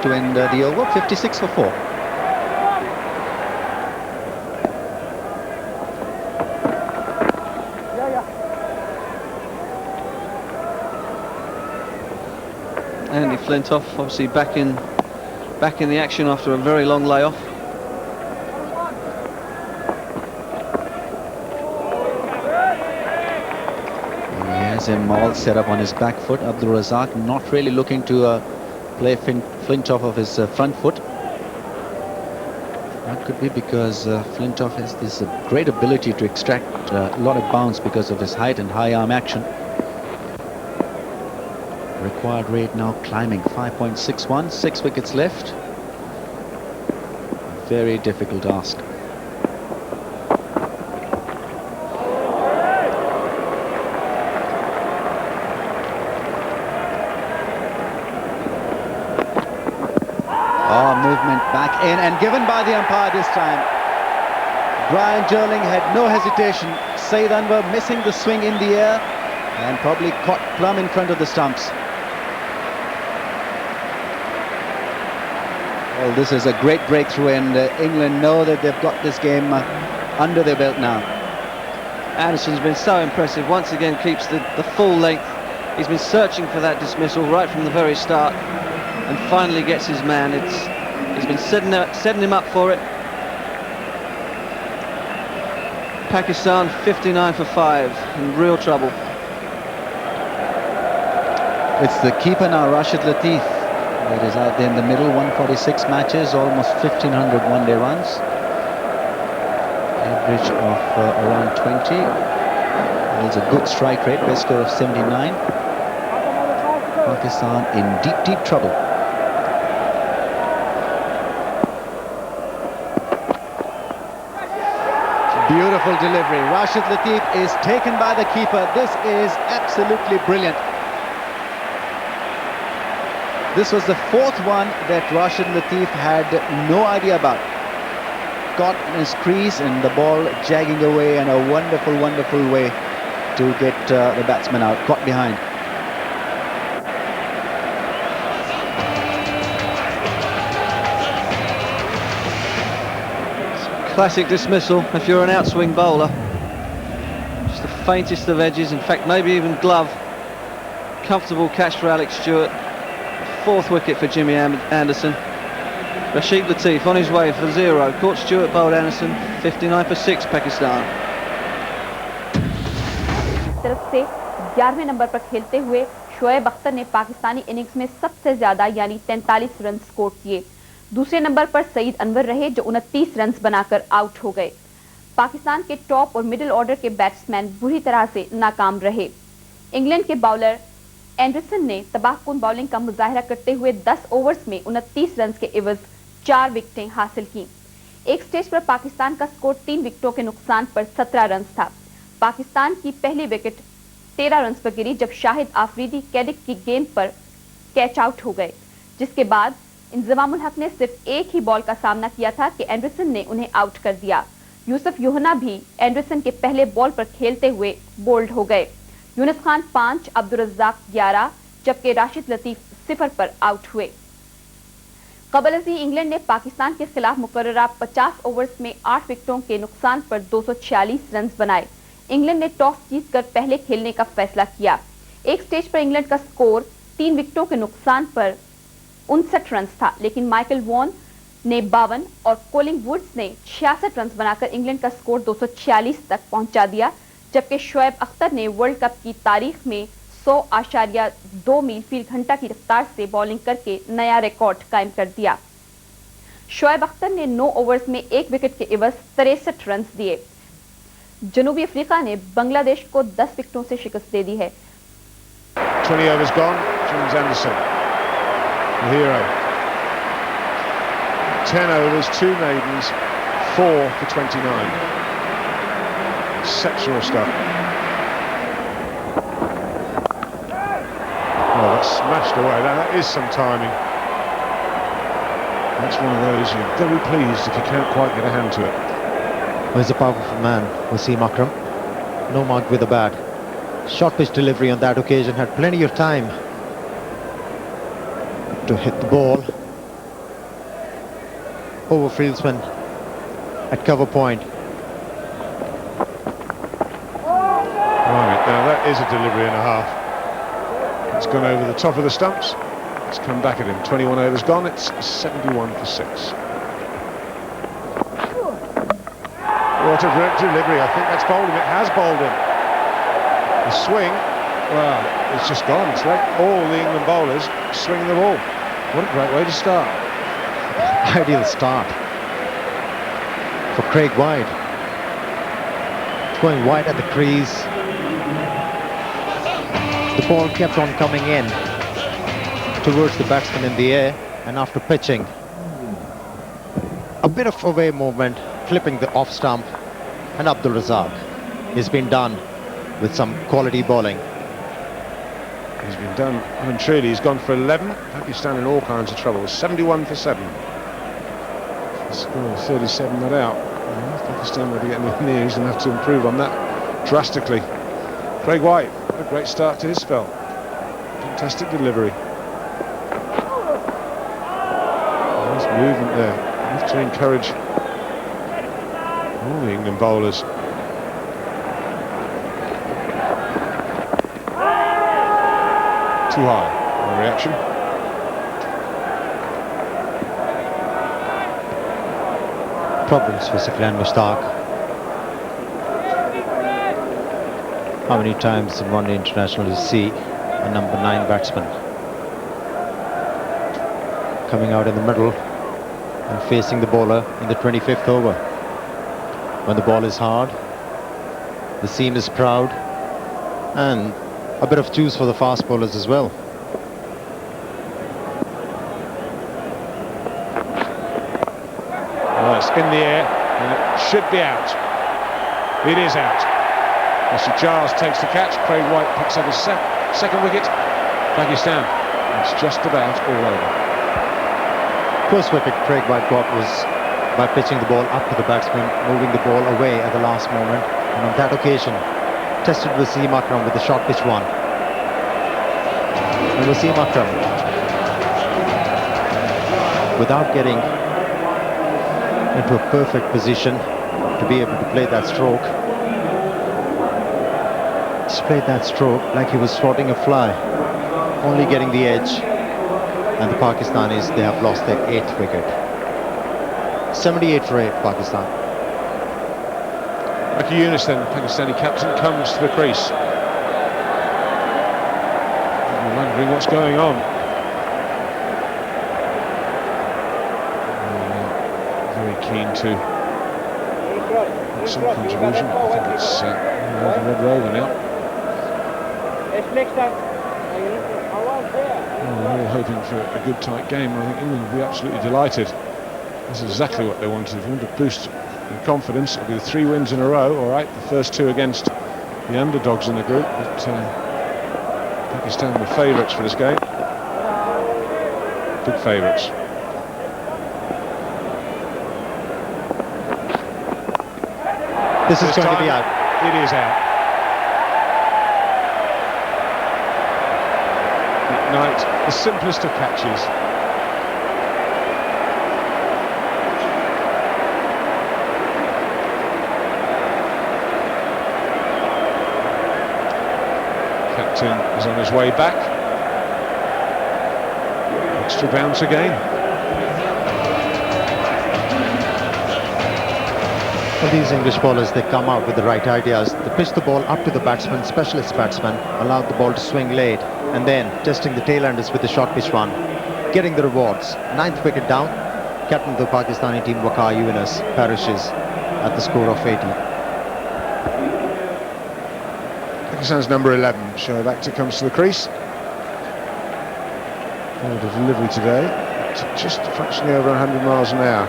To end the over, 56 for 4. Andy Flintoff obviously back in the action after a very long layoff. He has him all set up on his back foot. Abdul Razak not really looking to play Flintoff of his front foot. That could be because Flintoff has this great ability to extract a lot of bounce because of his height and high arm action. Required rate now climbing 5.61, 6 wickets left. Very difficult task. Movement back in and given by the umpire this time. Brian Jerling had no hesitation. Saeed Anwar missing the swing in the air and probably caught plumb in front of the stumps. Well, this is a great breakthrough, and England know that they've got this game under their belt now. Anderson's been so impressive. Once again keeps the full length. He's been searching for that dismissal right from the very start and finally gets his man. He's been setting him up for it. Pakistan 59 for 5, in real trouble. It's the keeper now, Rashid Latif, that is out there in the middle. 146 matches, almost 1,500 one-day runs. Average of around 20. There's a good strike rate, best score of 79. Pakistan in deep, deep trouble. Beautiful delivery. Rashid Latif is taken by the keeper. This is absolutely brilliant. This was the fourth one that Rashid Latif had no idea about. Caught in his crease and the ball jagging away in a wonderful, wonderful way to get the batsman out, caught behind. Classic dismissal if you're an outswing bowler. Just the faintest of edges, in fact maybe even glove. Comfortable catch for Alex Stewart. Fourth wicket for Jimmy Anderson. Rashid Latif on his way for 0. Caught Stewart, bowled Anderson. 59 for 6 Pakistan. तरफ से 11वें number पर खेलते हुए शोएब अख्तर ने Pakistani innings में सबसे ज्यादा यानी 43 रन स्कोर किए। दूसरे नंबर पर सईद अनवर रहे जो 29 रन बनाकर आउट हो गए। पाकिस्तान के टॉप और मिडिल ऑर्डर के बैट्समैन बुरी तरह से नाकाम रहे। इंग्लैंड के बॉलर एंडरसन ने तबाहकुन बॉलिंग का मुजाहिरा करते हुए 10 ओवर्स में 29 रन के एवज 4 विकेटें हासिल की। एक स्टेज पर पाकिस्तान का स्कोर 3 विकेटों के नुकसान पर 17 रन था। पाकिस्तान की पहली विकेट 13 रन पर गिरी जब शाहिद आफरीदी कैडिक की गेंद पर कैच आउट हो गए, जिसके बाद इंजमामुल हक ने सिर्फ एक ही बॉल का सामना किया था कि एंडरसन ने उन्हें आउट कर दिया। यूसुफ योहना भी एंडरसन के पहले बॉल पर खेलते हुए बोल्ड हो गए। यूनुस खान 5, अब्दुल रज़्ज़ाक 11 जबकि राशिद लतीफ 0 पर आउट हुए। कबल अज़ी इंग्लैंड ने पाकिस्तान के खिलाफ मुकर्ररा 50 ओवर्स में 8 विकेटों के नुकसान पर 246 रन बनाए। इंग्लैंड ने टॉस जीतकर पहले खेलने का फैसला किया। एक स्टेज पर इंग्लैंड का स्कोर 3 विकेटों के नुकसान पर 59 रन था, लेकिन माइकल वॉन ने 52 और कोलिंग वुड्स ने 66 रन बनाकर इंग्लैंड का स्कोर 246 तक पहुंचा दिया, जबकि शोएब अख्तर ने वर्ल्ड कप की तारीख में 100.2 मील फी घंटा की रफ्तार से बॉलिंग करके नया रिकॉर्ड कायम कर दिया। शोएब अख्तर ने 9 ओवर्स में 1 विकेट के एवज 63 रन दिए। जनूबी अफ्रीका ने बांग्लादेश को 10 विकेटों से शिकस्त दे दी है। 20 overs gone. James Anderson, the hero. 10 overs, 2 maidens, 4 for 29. Exceptional stuff. Oh, that's smashed away. That is some timing. That's one of those you're very pleased if you can't quite get a hand to it. Well, he's a powerful man, Wasim Akram. No mark with a bat. Short pitch delivery on that occasion, had plenty of time to hit the ball over fieldsman at cover point. Right, now that is a delivery and a half. It's gone over the top of the stumps. It's come back at him. 21 overs gone. It's 71 for 6. What a great delivery. I think that's bowled him. It has bowled him. The swing, well, it's just gone. It's like all the England bowlers swinging the ball. What a great way to start. Ideal start for Craig White. It's going wide at the crease. The ball kept on coming in. towards the batsman in the air, and after pitching, a bit of away movement, flipping the off stump, and Abdul Razak has been done with some quality bowling. He's been done, and truly, he's gone for 11. Pakistan in all kinds of trouble. 71 for 7. Score 37 not out. Pakistan will be getting near. He's going to have to improve on that drastically. Craig White, a great start to his spell. Fantastic delivery. Nice movement there. You have to encourage all the England bowlers. Too high. No reaction. Problems for Saqlain Mushtaq. How many times in one day international you see a number 9 batsman coming out in the middle and facing the bowler in the 25th over? When the ball is hard, the seam is proud, and a bit of juice for the fast bowlers as well. Oh, it's in the air, and it should be out. It is out. Ashley Giles takes the catch. Craig White picks up his second wicket. Pakistan, it's just about all over. First wicket Craig White got was by pitching the ball up to the batsman, moving the ball away at the last moment, and on that occasion tested Wasim Akram with the short pitch one. And Wasim Akram, without getting into a perfect position to be able to play that stroke, just played that stroke like he was swatting a fly, only getting the edge, and the Pakistanis, they have lost their 8th wicket. 78 for 8, Pakistan. Lucky Yunus then, Pakistani captain, comes to the crease. You're wondering what's going on. Very keen to make some contribution. I think it's Red Rover now. We're all hoping for a good tight game. I think England will be absolutely delighted. This is exactly what they wanted. If you want to boost in confidence, it'll be the 3 wins in a row. All right, the first 2 against the underdogs in the group, but Pakistan were favourites for this game. Big favourites. This is going to be out. It is out. Knight, the simplest of catches. Captain is on his way back. Extra bounce again. Well, these English bowlers, they come out with the right ideas. They pitch the ball up to the batsman, specialist batsman, allow the ball to swing late, and then testing the tail-enders with the short pitch one, getting the rewards. 9th wicket down. Captain of the Pakistani team, Waqar Yunus, perishes at the score of 80. Pakistan's number 11, Shoaib Akhtar, comes to the crease. The delivery today, just fractionally over 100 miles an hour.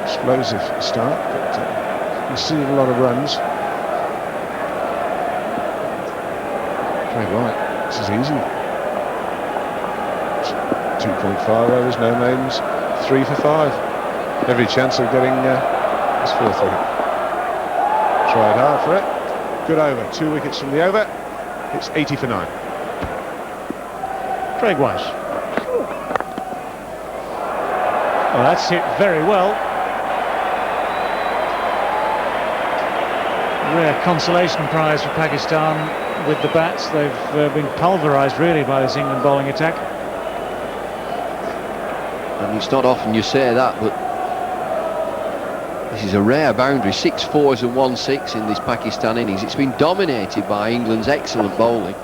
Explosive start, but you see a lot of runs. Craig White, this is easy. 2.5 overs, no maidens, 3 for 5. Every chance of getting this 4th wicket. Tried hard for it. Good over, 2 wickets from the over. It's 80 for 9. Craig White. Well, that's hit very well. Rare consolation prize for Pakistan with the bats. They've been pulverised really by this England bowling attack. And it's not often you say that, but this is a rare boundary. 6 4s and 1 6 in this Pakistan innings. It's been dominated by England's excellent bowling.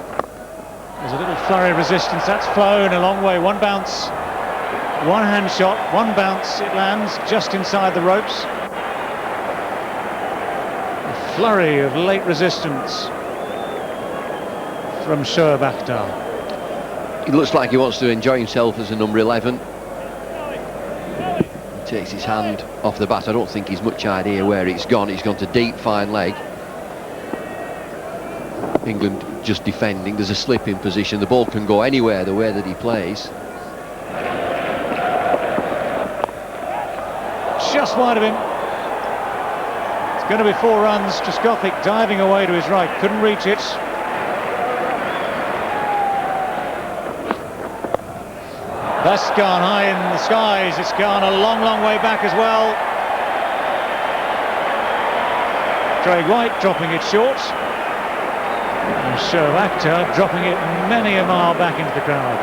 There's a little flurry of resistance. That's flown a long way. 1 bounce, 1 hand shot, 1 bounce. It lands just inside the ropes. Flurry of late resistance from Shoaib Akhtar. He looks like he wants to enjoy himself as a number 11. He takes his hand off the bat. I don't think he's much idea where it's gone. It's gone to deep, fine leg. England just defending. There's a slip in position. The ball can go anywhere the way that he plays. Just wide of him. It's going to be 4 runs. Trescothick diving away to his right. Couldn't reach it. That's gone high in the skies. It's gone a long, long way back as well. Craig White dropping it short. And Shoaib Akhtar dropping it many a mile back into the crowd.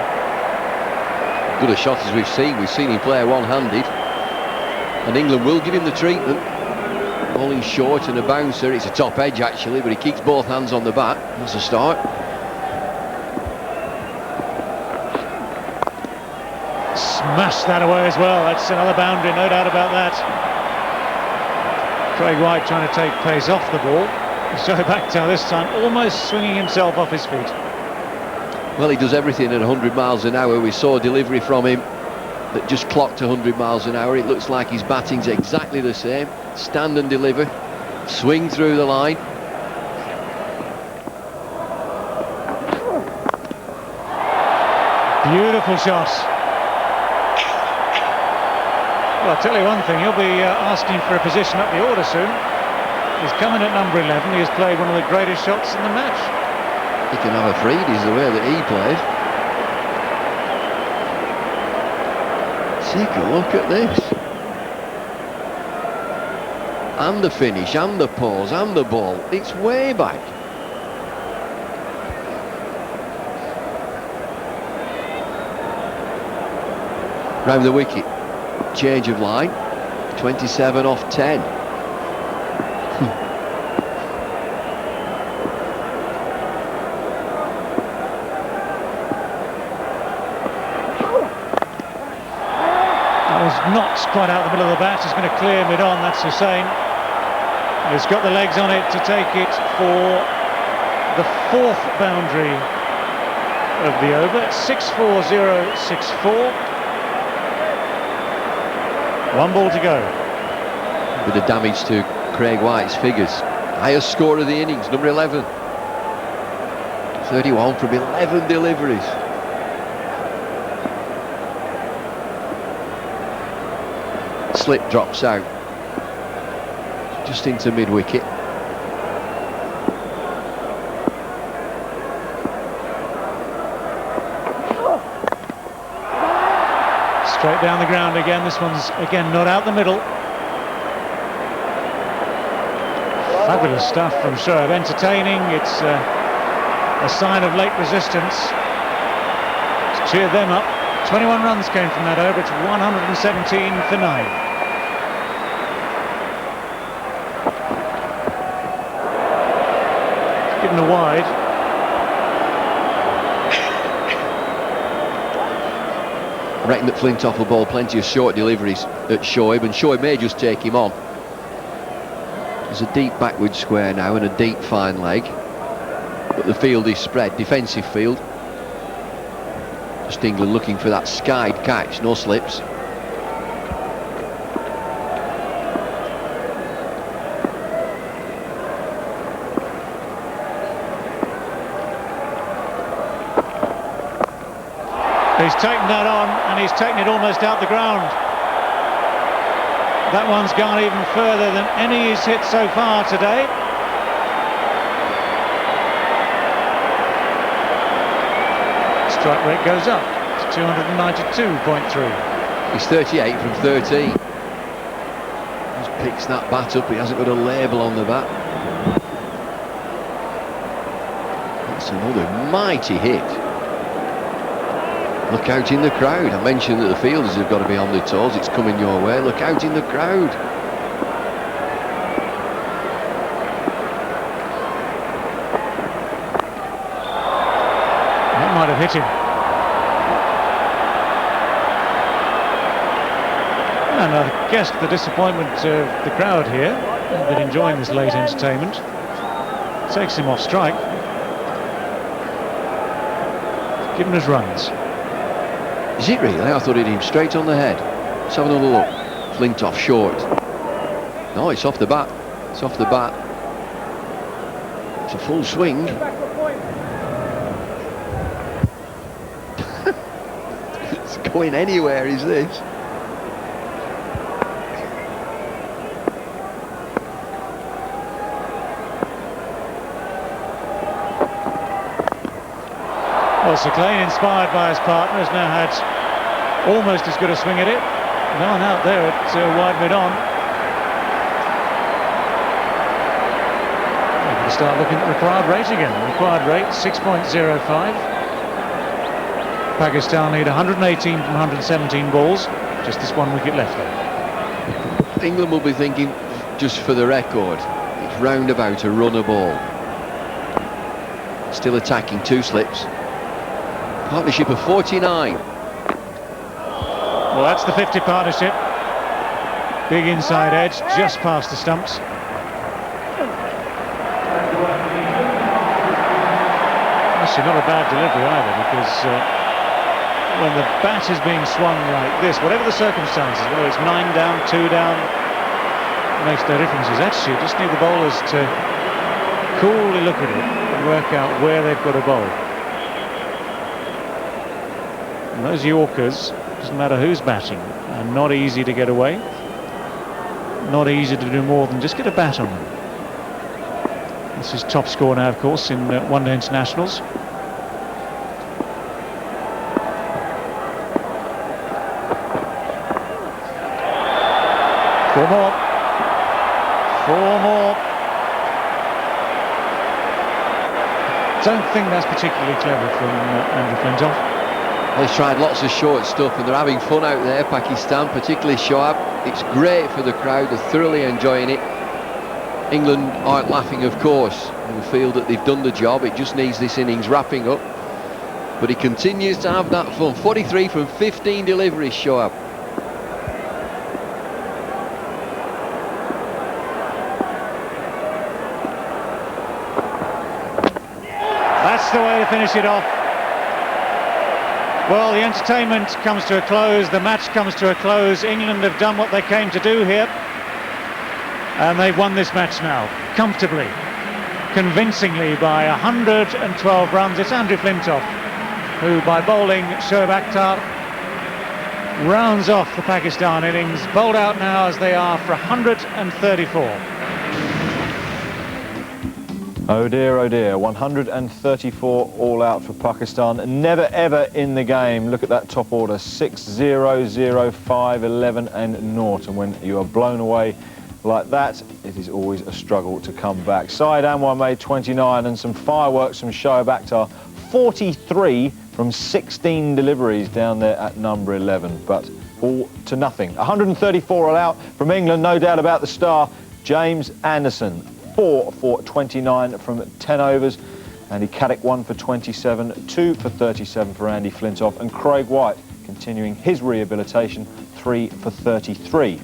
Good a shot as we've seen. We've seen him play one-handed. And England will give him the treatment. Bowling short and a bouncer. It's a top edge actually, but he keeps both hands on the bat. That's a start. Smashed that away as well. That's another boundary, no doubt about that. Craig White trying to take pace off the ball. Shoaib Akhtar this time almost swinging himself off his feet. Well, he does everything at 100 miles an hour. We saw a delivery from him that just clocked 100 miles an hour. It looks like his batting's exactly the same. Stand and deliver. Swing through the line. Beautiful shot. Well, I'll tell you one thing, he'll be asking for a position up the order soon. He's coming at number 11. He has played one of the greatest shots in the match. He can have a Freedies the way that he played. Take a look at this. And the finish, and the pause, and the ball. It's way back. Round the wicket. Change of line. 27 off 10. Not quite out the middle of the bat. He's going to clear mid-on. That's Hussain. He's got the legs on it to take it for the 4th boundary of the over. 6-4-0-6-4. 1 ball to go. With the damage to Craig White's figures. Highest score of the innings, number 11. 31 from 11 deliveries. Slip drops out just into mid-wicket. Straight down the ground again. This one's again not out the middle. Fabulous stuff from Shoaib. Entertaining. It's a sign of late resistance. It's cheered them up. 21 runs came from that over. It's 117 for 9. Given a wide. I reckon that Flintoff will bowl plenty of short deliveries at Shoaib, and Shoaib may just take him on. There's a deep backward square now and a deep fine leg, but the field is spread, defensive field. Just England looking for that skied catch, no slips. He's taken that on, and he's taken it almost out the ground. That one's gone even further than any he's hit so far today. Strike rate goes up to 292.3. He's 38 from 13. Just picks that bat up. He hasn't got a label on the bat. That's another mighty hit. Look out in the crowd. I mentioned that the fielders have got to be on their toes. It's coming your way. Look out in the crowd. That might have hit him. And I guess the disappointment of the crowd here, they've been enjoying this late entertainment, takes him off strike. giving us runs. Is it really? I thought it hit him straight on the head. Let's have another look. Flintoff short. No, it's off the bat. It's off the bat. It's a full swing. It's going anywhere, is this? Well, Sir Clay, inspired by his partner, has now had almost as good a swing at it. No one out there at wide mid-on. We're going to start looking at the required rate again. The required rate, 6.05. Pakistan lead 118 from 117 balls. Just this 1 wicket left there. England will be thinking, just for the record, it's roundabout a runner ball. Still attacking, 2 slips. Partnership of 49. Well, that's the 50 partnership. Big inside edge, just past the stumps. Actually, not a bad delivery either, because when the bat is being swung like this, whatever the circumstances, whether it's 9 down, 2 down, it makes no difference. Actually, you just need the bowlers to coolly look at it and work out where they've got to bowl. And those Yorkers, doesn't matter who's batting, are not easy to get away. Not easy to do more than just get a bat on them. This is top score now, of course, in one-day internationals. 4 more. 4 more. Don't think that's particularly clever from Andrew Flintoff. Well, he's tried lots of short stuff and they're having fun out there, Pakistan, particularly Shoaib. It's great for the crowd, they're thoroughly enjoying it. England aren't laughing, of course, and feel that they've done the job. It just needs this innings wrapping up. But he continues to have that fun. 43 from 15 deliveries, Shoaib. That's the way to finish it off. Well, the entertainment comes to a close, the match comes to a close. England have done what they came to do here, and they've won this match now, comfortably, convincingly, by 112 runs. It's Andrew Flintoff who, by bowling Shoaib Akhtar, rounds off the Pakistan innings, bowled out now as they are for 134. Oh dear, 134 all out for Pakistan. Never ever in the game. Look at that top order, 6, 0, 0, 5, 11 and 0. And when you are blown away like that, it is always a struggle to come back. Syed Anwar made 29 and some fireworks from Shoaib Akhtar. 43 from 16 deliveries down there at number 11, but all to nothing. 134 all out from England, no doubt about the star, James Anderson. 4 for 29 from 10 overs. Andy Caddick 1 for 27, 2 for 37 for Andy Flintoff, and Craig White continuing his rehabilitation, 3 for 33.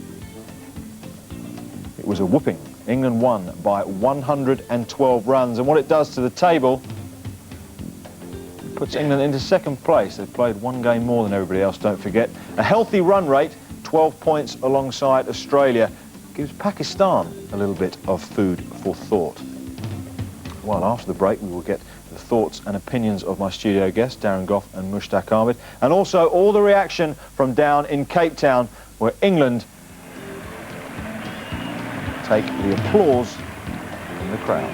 It was a whooping. England won by 112 runs, and what it does to the table puts England into second place. They've played 1 game more than everybody else, don't forget. A healthy run rate, 12 points alongside Australia, gives Pakistan a little bit of food for thought. Well, after the break, we will get the thoughts and opinions of my studio guests, Darren Gough and Mushtaq Ahmed, and also all the reaction from down in Cape Town, where England take the applause from the crowd.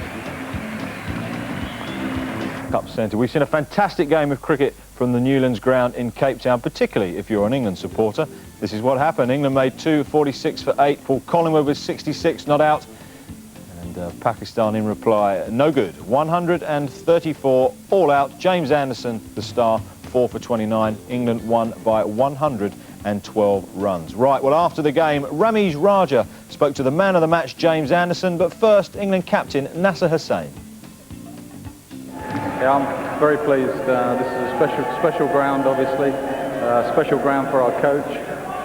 Cup Centre. We've seen a fantastic game of cricket from the Newlands ground in Cape Town, particularly if you're an England supporter. This is what happened. England made 2, 46 for 8. Paul Collingwood was 66, not out. And Pakistan in reply, no good. 134 all out. James Anderson, the star, 4 for 29. England won by 112 runs. Right, well, after the game, Ramesh Raja spoke to the man of the match, James Anderson. But first, England captain Nasser Hussain. Yeah, I'm very pleased. This is a special ground, obviously. Special ground for our coach.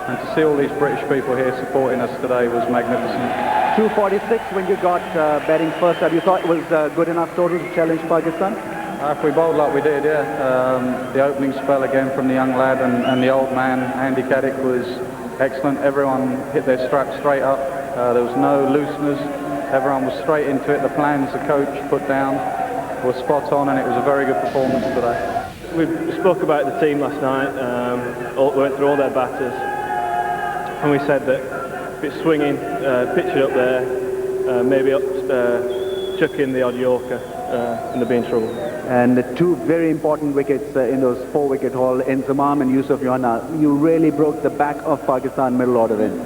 And to see all these British people here supporting us today was magnificent. 246 when you got batting first up. You thought it was good enough total to challenge Pakistan? If we bowled like we did, yeah. The opening spell again from the young lad and the old man, Andy Caddick, was excellent. Everyone hit their straps straight up. There was no looseness. Everyone was straight into it. The plans the coach put down were spot on, and it was a very good performance today. We spoke about the team last night, went through all their batters, and we said that if it's swinging, pitch it up there, maybe chuck in the odd Yorker, and they'll be in trouble. And the two very important wickets in those 4-wicket haul, Inzamam and Yusuf Yohana, you really broke the back of Pakistan middle order then.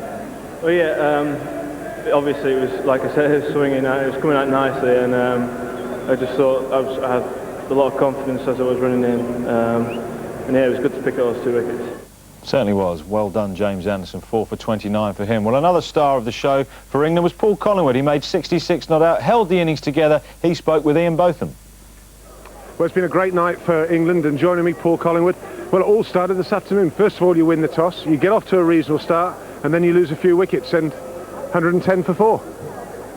Well, yeah, obviously it was, like I said, it was swinging out, it was coming out nicely, and I just thought I had a lot of confidence as I was running in, and yeah, it was good to pick up those 2 wickets. Certainly was. Well done, James Anderson. 4 for 29 for him. Well, another star of the show for England was Paul Collingwood. He made 66 not out, held the innings together. He spoke with Ian Botham. Well, it's been a great night for England, and joining me, Paul Collingwood. Well, it all started this afternoon. First of all, you win the toss, you get off to a reasonable start, and then you lose a few wickets, and 110 for 4.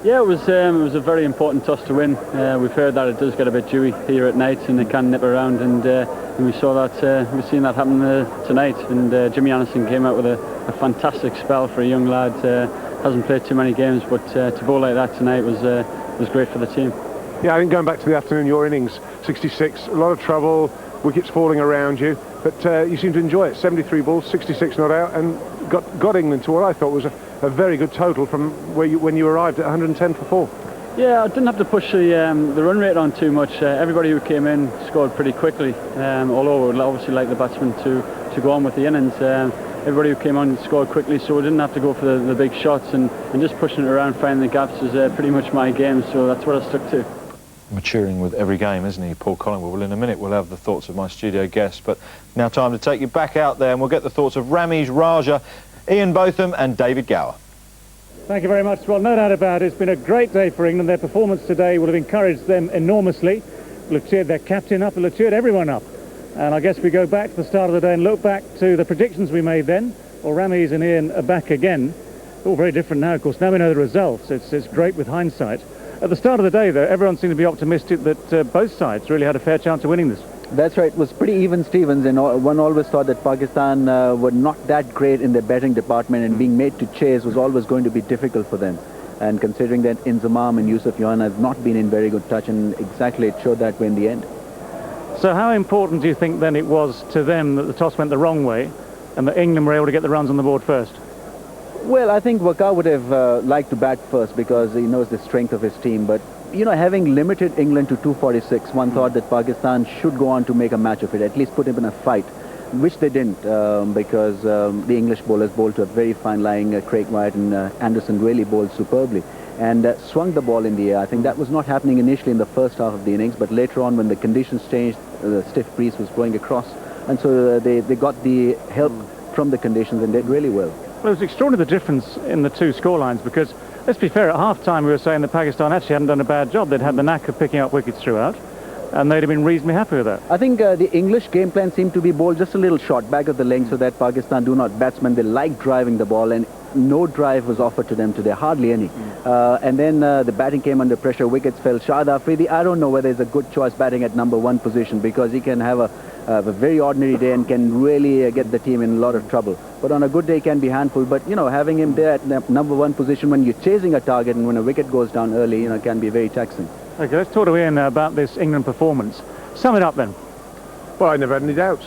Yeah, it was a very important toss to win. We've heard that it does get a bit dewy here at night, and it can nip around, and we saw that. We've seen that happen tonight. And Jimmy Anderson came out with a fantastic spell for a young lad. Hasn't played too many games, but to bowl like that tonight was great for the team. Yeah, I think going back to the afternoon, your innings, 66, a lot of trouble, wickets falling around you, but you seem to enjoy it. 73 balls, 66 not out, and got England to what I thought was a very good total from when you arrived at 110 for 4. Yeah, I didn't have to push the run rate on too much. Everybody who came in scored pretty quickly, although we'd obviously like the batsmen to go on with the innings. Everybody who came on scored quickly, so we didn't have to go for the big shots, and just pushing it around, finding the gaps is pretty much my game, so that's what I stuck to. Maturing with every game, isn't he, Paul Collingwood? Well, in a minute we'll have the thoughts of my studio guest, but now time to take you back out there, and we'll get the thoughts of Ramesh Raja, Ian Botham and David Gower. Thank you very much. Well, no doubt about it, it's been a great day for England. Their performance today will have encouraged them enormously. Will have cheered their captain up, will have cheered everyone up. And I guess we go back to the start of the day and look back to the predictions we made then. Well, Ramesh and Ian are back again. All very different now, of course. Now we know the results. It's great with hindsight. At the start of the day, though, everyone seemed to be optimistic that both sides really had a fair chance of winning this. That's right. It was pretty even, Stevens, and one always thought that Pakistan were not that great in their batting department, and being made to chase was always going to be difficult for them. And considering that Inzamam and Yusuf Yohana have not been in very good touch, and exactly it showed that way in the end. So how important do you think then it was to them that the toss went the wrong way and that England were able to get the runs on the board first? Well, I think Waqar would have liked to bat first because he knows the strength of his team, but you know, having limited England to 246, one thought that Pakistan should go on to make a match of it, at least put him in a fight, which they didn't, because the English bowlers bowled to a very fine-lying Craig White, and Anderson really bowled superbly and swung the ball in the air. I think that was not happening initially in the first half of the innings, but later on when the conditions changed, the stiff breeze was blowing across, and so they got the help from the conditions and did really well. Well, it was extraordinary, the difference in the two scorelines, because let's be fair, at half-time we were saying that Pakistan actually hadn't done a bad job. They'd had the knack of picking up wickets throughout, and they'd have been reasonably happy with that. I think the English game plan seemed to be bowled just a little short back of the leg so that Pakistan do not batsmen. They like driving the ball, and no drive was offered to them today, hardly any. And then the batting came under pressure. Wickets fell. Shoaib Akhtar, I don't know whether it's a good choice batting at number 1 position, because he can have a very ordinary day and can really get the team in a lot of trouble. But on a good day can be handful. But, you know, having him there at number 1 position when you're chasing a target and when a wicket goes down early, you know, can be very taxing. OK, let's talk to Ian about this England performance. Sum it up then. Well, I never had any doubts.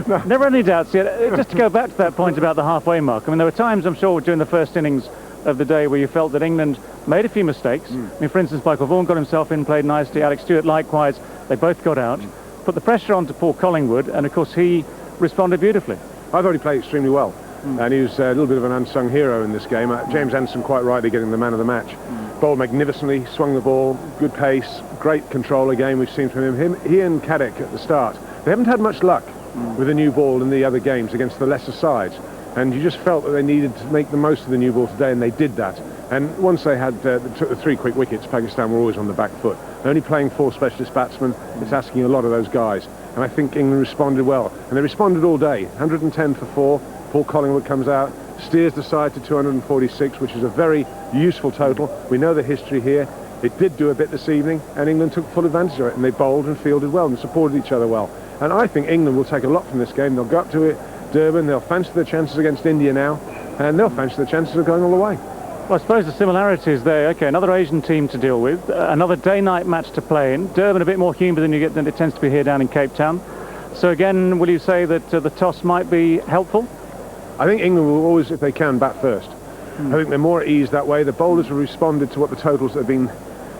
No. Never any doubts yet. Just to go back to that point about the halfway mark, I mean, there were times, I'm sure, during the first innings of the day where you felt that England made a few mistakes. I mean, for instance, Michael Vaughan got himself in, played nicely. Alex Stewart likewise. They both got out. Put the pressure on to Paul Collingwood, and of course he responded beautifully. I thought he played extremely well, and he was a little bit of an unsung hero in this game. James Anderson quite rightly getting the man of the match. Bowled magnificently, swung the ball, good pace, great control again we've seen from him. He and Caddick at the start, they haven't had much luck with the new ball in the other games against the lesser sides, and you just felt that they needed to make the most of the new ball today, and they did that. And once they had took the 3 quick wickets, Pakistan were always on the back foot. They're only playing 4 specialist batsmen. It's asking a lot of those guys, and I think England responded well, and they responded all day. 110 for 4. Paul Collingwood comes out, steers the side to 246, which is a very useful total. We know the history here. It did do a bit this evening, and England took full advantage of it, and they bowled and fielded well and supported each other well. And I think England will take a lot from this game. They'll go up to it, Durban, they'll fancy their chances against India now, and they'll fancy their chances of going all the way. Well, I suppose the similarities there. Okay, another Asian team to deal with, another day-night match to play in. Durban a bit more humid than it tends to be here down in Cape Town. So again, will you say that the toss might be helpful? I think England will always, if they can, bat first. I think they're more at ease that way. The bowlers have responded to what the totals have been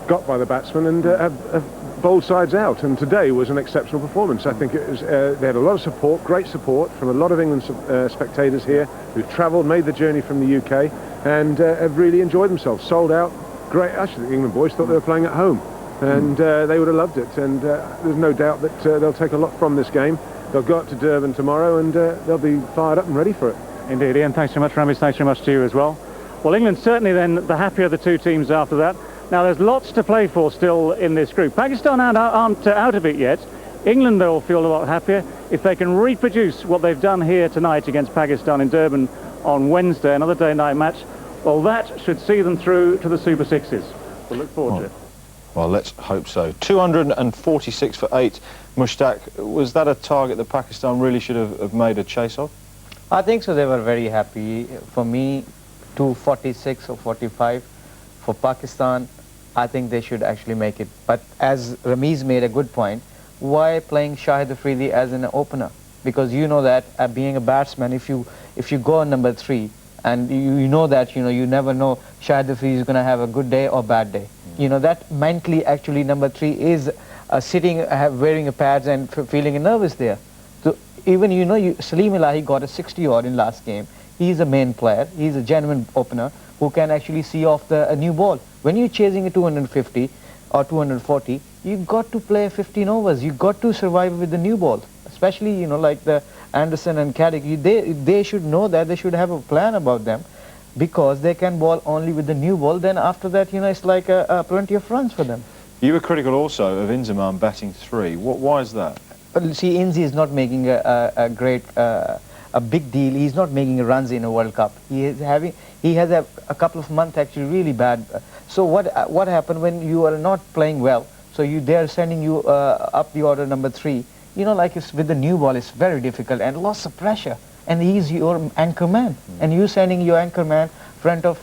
got by the batsmen and have bowled sides out. And today was an exceptional performance. I think it was, they had a lot of support, great support from a lot of England spectators here who've travelled, made the journey from the UK, and have really enjoyed themselves. Sold out, great. Actually, the England boys thought they were playing at home, and they would have loved it. And there's no doubt that they'll take a lot from this game. They'll go up to Durban tomorrow, and they'll be fired up and ready for it. Indeed, Ian, thanks so much, Ramesh. Thanks very much to you as well. Well, England certainly then the happier of the two teams after that. Now, there's lots to play for still in this group. Pakistan aren't out of it yet. England, though, will feel a lot happier if they can reproduce what they've done here tonight against Pakistan in Durban on Wednesday, another day-night match. Well, that should see them through to the Super Sixes. We'll look forward to it. Well, let's hope so. 246 for 8. Mushtaq, was that a target that Pakistan really should have made a chase of? I think so. They were very happy. For me, 246 or 45 for Pakistan, I think they should actually make it. But as Ramiz made a good point, why playing Shahid Afridi as an opener? Because you know that being a batsman, if you go on number 3, and you know that you never know Shahid Afridi is going to have a good day or bad day. You know that mentally, actually, number 3 is sitting, wearing a pads and feeling nervous there. So even Salim Elahi got a 60 odd in last game. He's a main player. He's a genuine opener who can actually see off a new ball. When you're chasing a 250 or 240, you've got to play 15 overs. You've got to survive with the new ball. Especially, like the Anderson and Caddick, they should know that. They should have a plan about them, because they can bowl only with the new ball. Then after that, it's like plenty of runs for them. You were critical also of Inzamam batting 3. Why is that? Well, see, Inzi is not making a big deal. He's not making runs in a World Cup. He has a couple of months actually really bad. So what happened when you are not playing well? So they're sending you up the order number 3. Like with the new ball, it's very difficult and lots of pressure. And he's your anchor man, and you sending your anchor man front of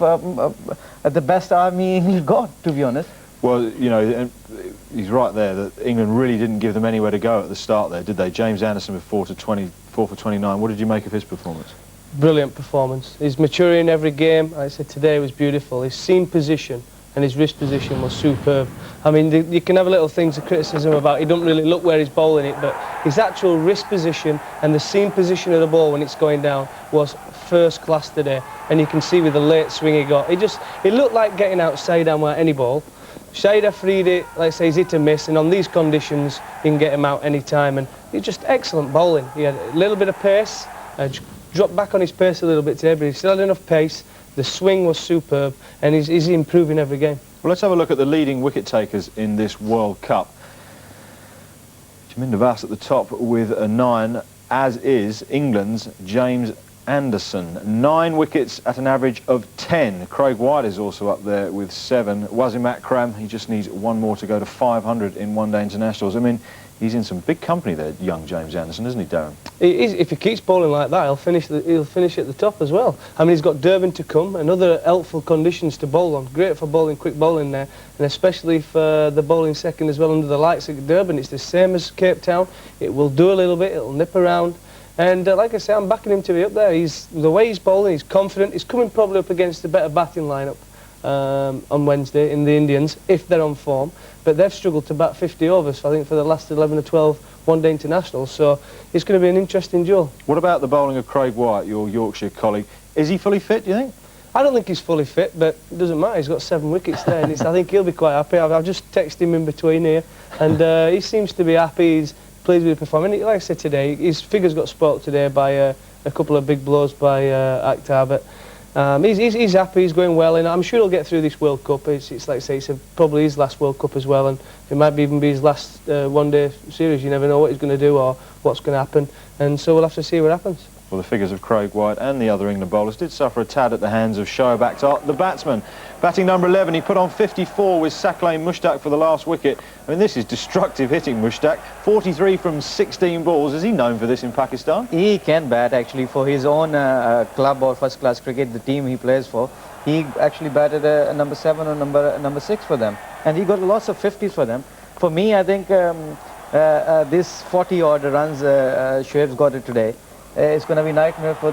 the best army England got, to be honest. Well, he's right there that England really didn't give them anywhere to go at the start there, did they? James Anderson with 4 for 29. What did you make of his performance? Brilliant performance. He's maturing every game. Like I said, today was beautiful. His seam position and his wrist position was superb. I mean, you can have a little things of criticism about, he doesn't really look where he's bowling it, but his actual wrist position and the seam position of the ball when it's going down was first class today. And you can see with the late swing he got, it looked like getting outside down where any ball. Shahid Afridi, like I say, he's hit and miss, and on these conditions you can get him out any time, and he's just excellent bowling. He had a little bit of pace, dropped back on his pace a little bit today, but he still had enough pace. The swing was superb, and he's improving every game. Well, let's have a look at the leading wicket takers in this World Cup. Jamin Navas at the top with a 9, as is England's James Anderson. 9 wickets at an average of 10. Craig White is also up there with 7. Wasim Akram, he just needs 1 more to go to 500 in one-day internationals. I mean, he's in some big company there, young James Anderson, isn't he, Darren? If he keeps bowling like that, he'll finish at the top as well. I mean, he's got Durban to come, and other helpful conditions to bowl on. Great for bowling, quick bowling there, and especially for the bowling second as well under the lights at Durban. It's the same as Cape Town. It will do a little bit, it'll nip around. And like I say, I'm backing him to be up there. The way he's bowling, he's confident. He's coming probably up against a better batting lineup on Wednesday in the Indians, if they're on form. But they've struggled to bat 50 overs, I think, for the last 11 or 12 one-day internationals. So it's going to be an interesting duel. What about the bowling of Craig White, your Yorkshire colleague? Is he fully fit, do you think? I don't think he's fully fit, but it doesn't matter. He's got 7 wickets there, and I think he'll be quite happy. I've just texted him in between here, and he seems to be happy. He's pleased with the performance. Like I said today, his figures got spoilt today by a couple of big blows by Akhtar, but he's happy, he's going well, and I'm sure he'll get through this World Cup. It's like I say, it's probably his last World Cup as well, and it might even be his last one-day series. You never know what he's going to do or what's going to happen, and so we'll have to see what happens. Well, the figures of Craig White and the other England bowlers did suffer a tad at the hands of Shoaib Akhtar, the batsman. Batting number 11, he put on 54 with Saqlain Mushtaq for the last wicket. I mean, this is destructive hitting, Mushtaq. 43 from 16 balls. Is he known for this in Pakistan? He can bat, actually, for his own club or first-class cricket, the team he plays for. He actually batted number 7 or number 6 for them. And he got lots of 50s for them. For me, I think this 40-odd runs Shoaib's got it today. It's going to be a nightmare for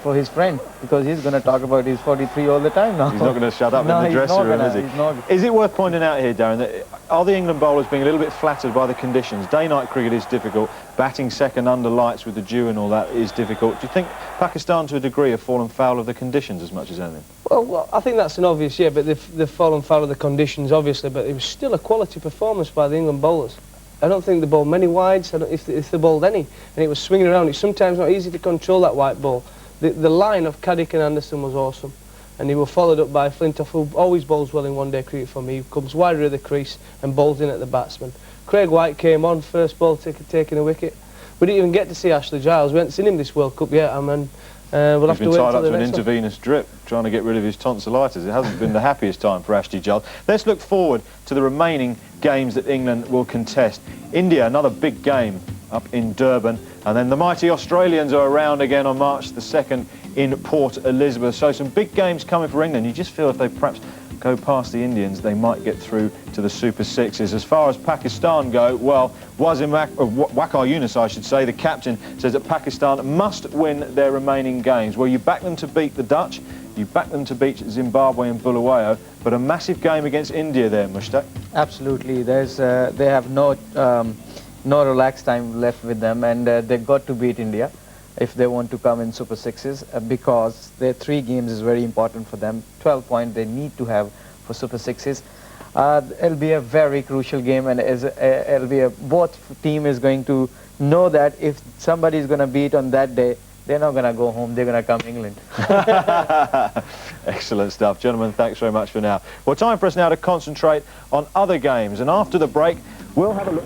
for his friend, because he's going to talk about his 43 all the time now. He's not going to shut up in the dressing room, is he? Is it worth pointing out here, Darren, that are the England bowlers being a little bit flattered by the conditions? Day-night cricket is difficult. Batting second under lights with the dew and all that is difficult. Do you think Pakistan, to a degree, have fallen foul of the conditions as much as anything? Well, I think that's an obvious, yeah, but they've fallen foul of the conditions, obviously, but it was still a quality performance by the England bowlers. I don't think they bowled many wides, if they bowled any, and it was swinging around. It's sometimes not easy to control that white ball. The line of Caddick and Anderson was awesome, and he was followed up by Flintoff, who always bowls well in one-day cricket for me. He comes wider of the crease and bowls in at the batsman. Craig White came on, first ball taking a wicket. We didn't even get to see Ashley Giles. We haven't seen him this World Cup yet, and we'll have to wait He's been tied up till to the an next intravenous drip, trying to get rid of his tonsillitis. It hasn't been the happiest time for Ashley Giles. Let's look forward to the remaining games that England will contest. India, another big game up in Durban, and then the mighty Australians are around again on March the 2nd in Port Elizabeth. So some big games coming for England. You just feel if they perhaps go past the Indians, they might get through to the Super Sixes. As far as Pakistan go, well, Waqar Younis, I should say, the captain, says that Pakistan must win their remaining games. Well, you back them to beat the Dutch, you back them to beat Zimbabwe and Bulawayo, but a massive game against India there, Mushtaq. Absolutely. They have no relaxed time left with them, and they've got to beat India if they want to come in Super Sixes, because their 3 games is very important for them. 12 points they need to have for Super Sixes. It'll be a very crucial game, and both team is going to know that if somebody is going to beat on that day, they're not going to go home, they're going to come England. Excellent stuff. Gentlemen, thanks very much for now. Well, time for us now to concentrate on other games, and after the break, we'll have a look.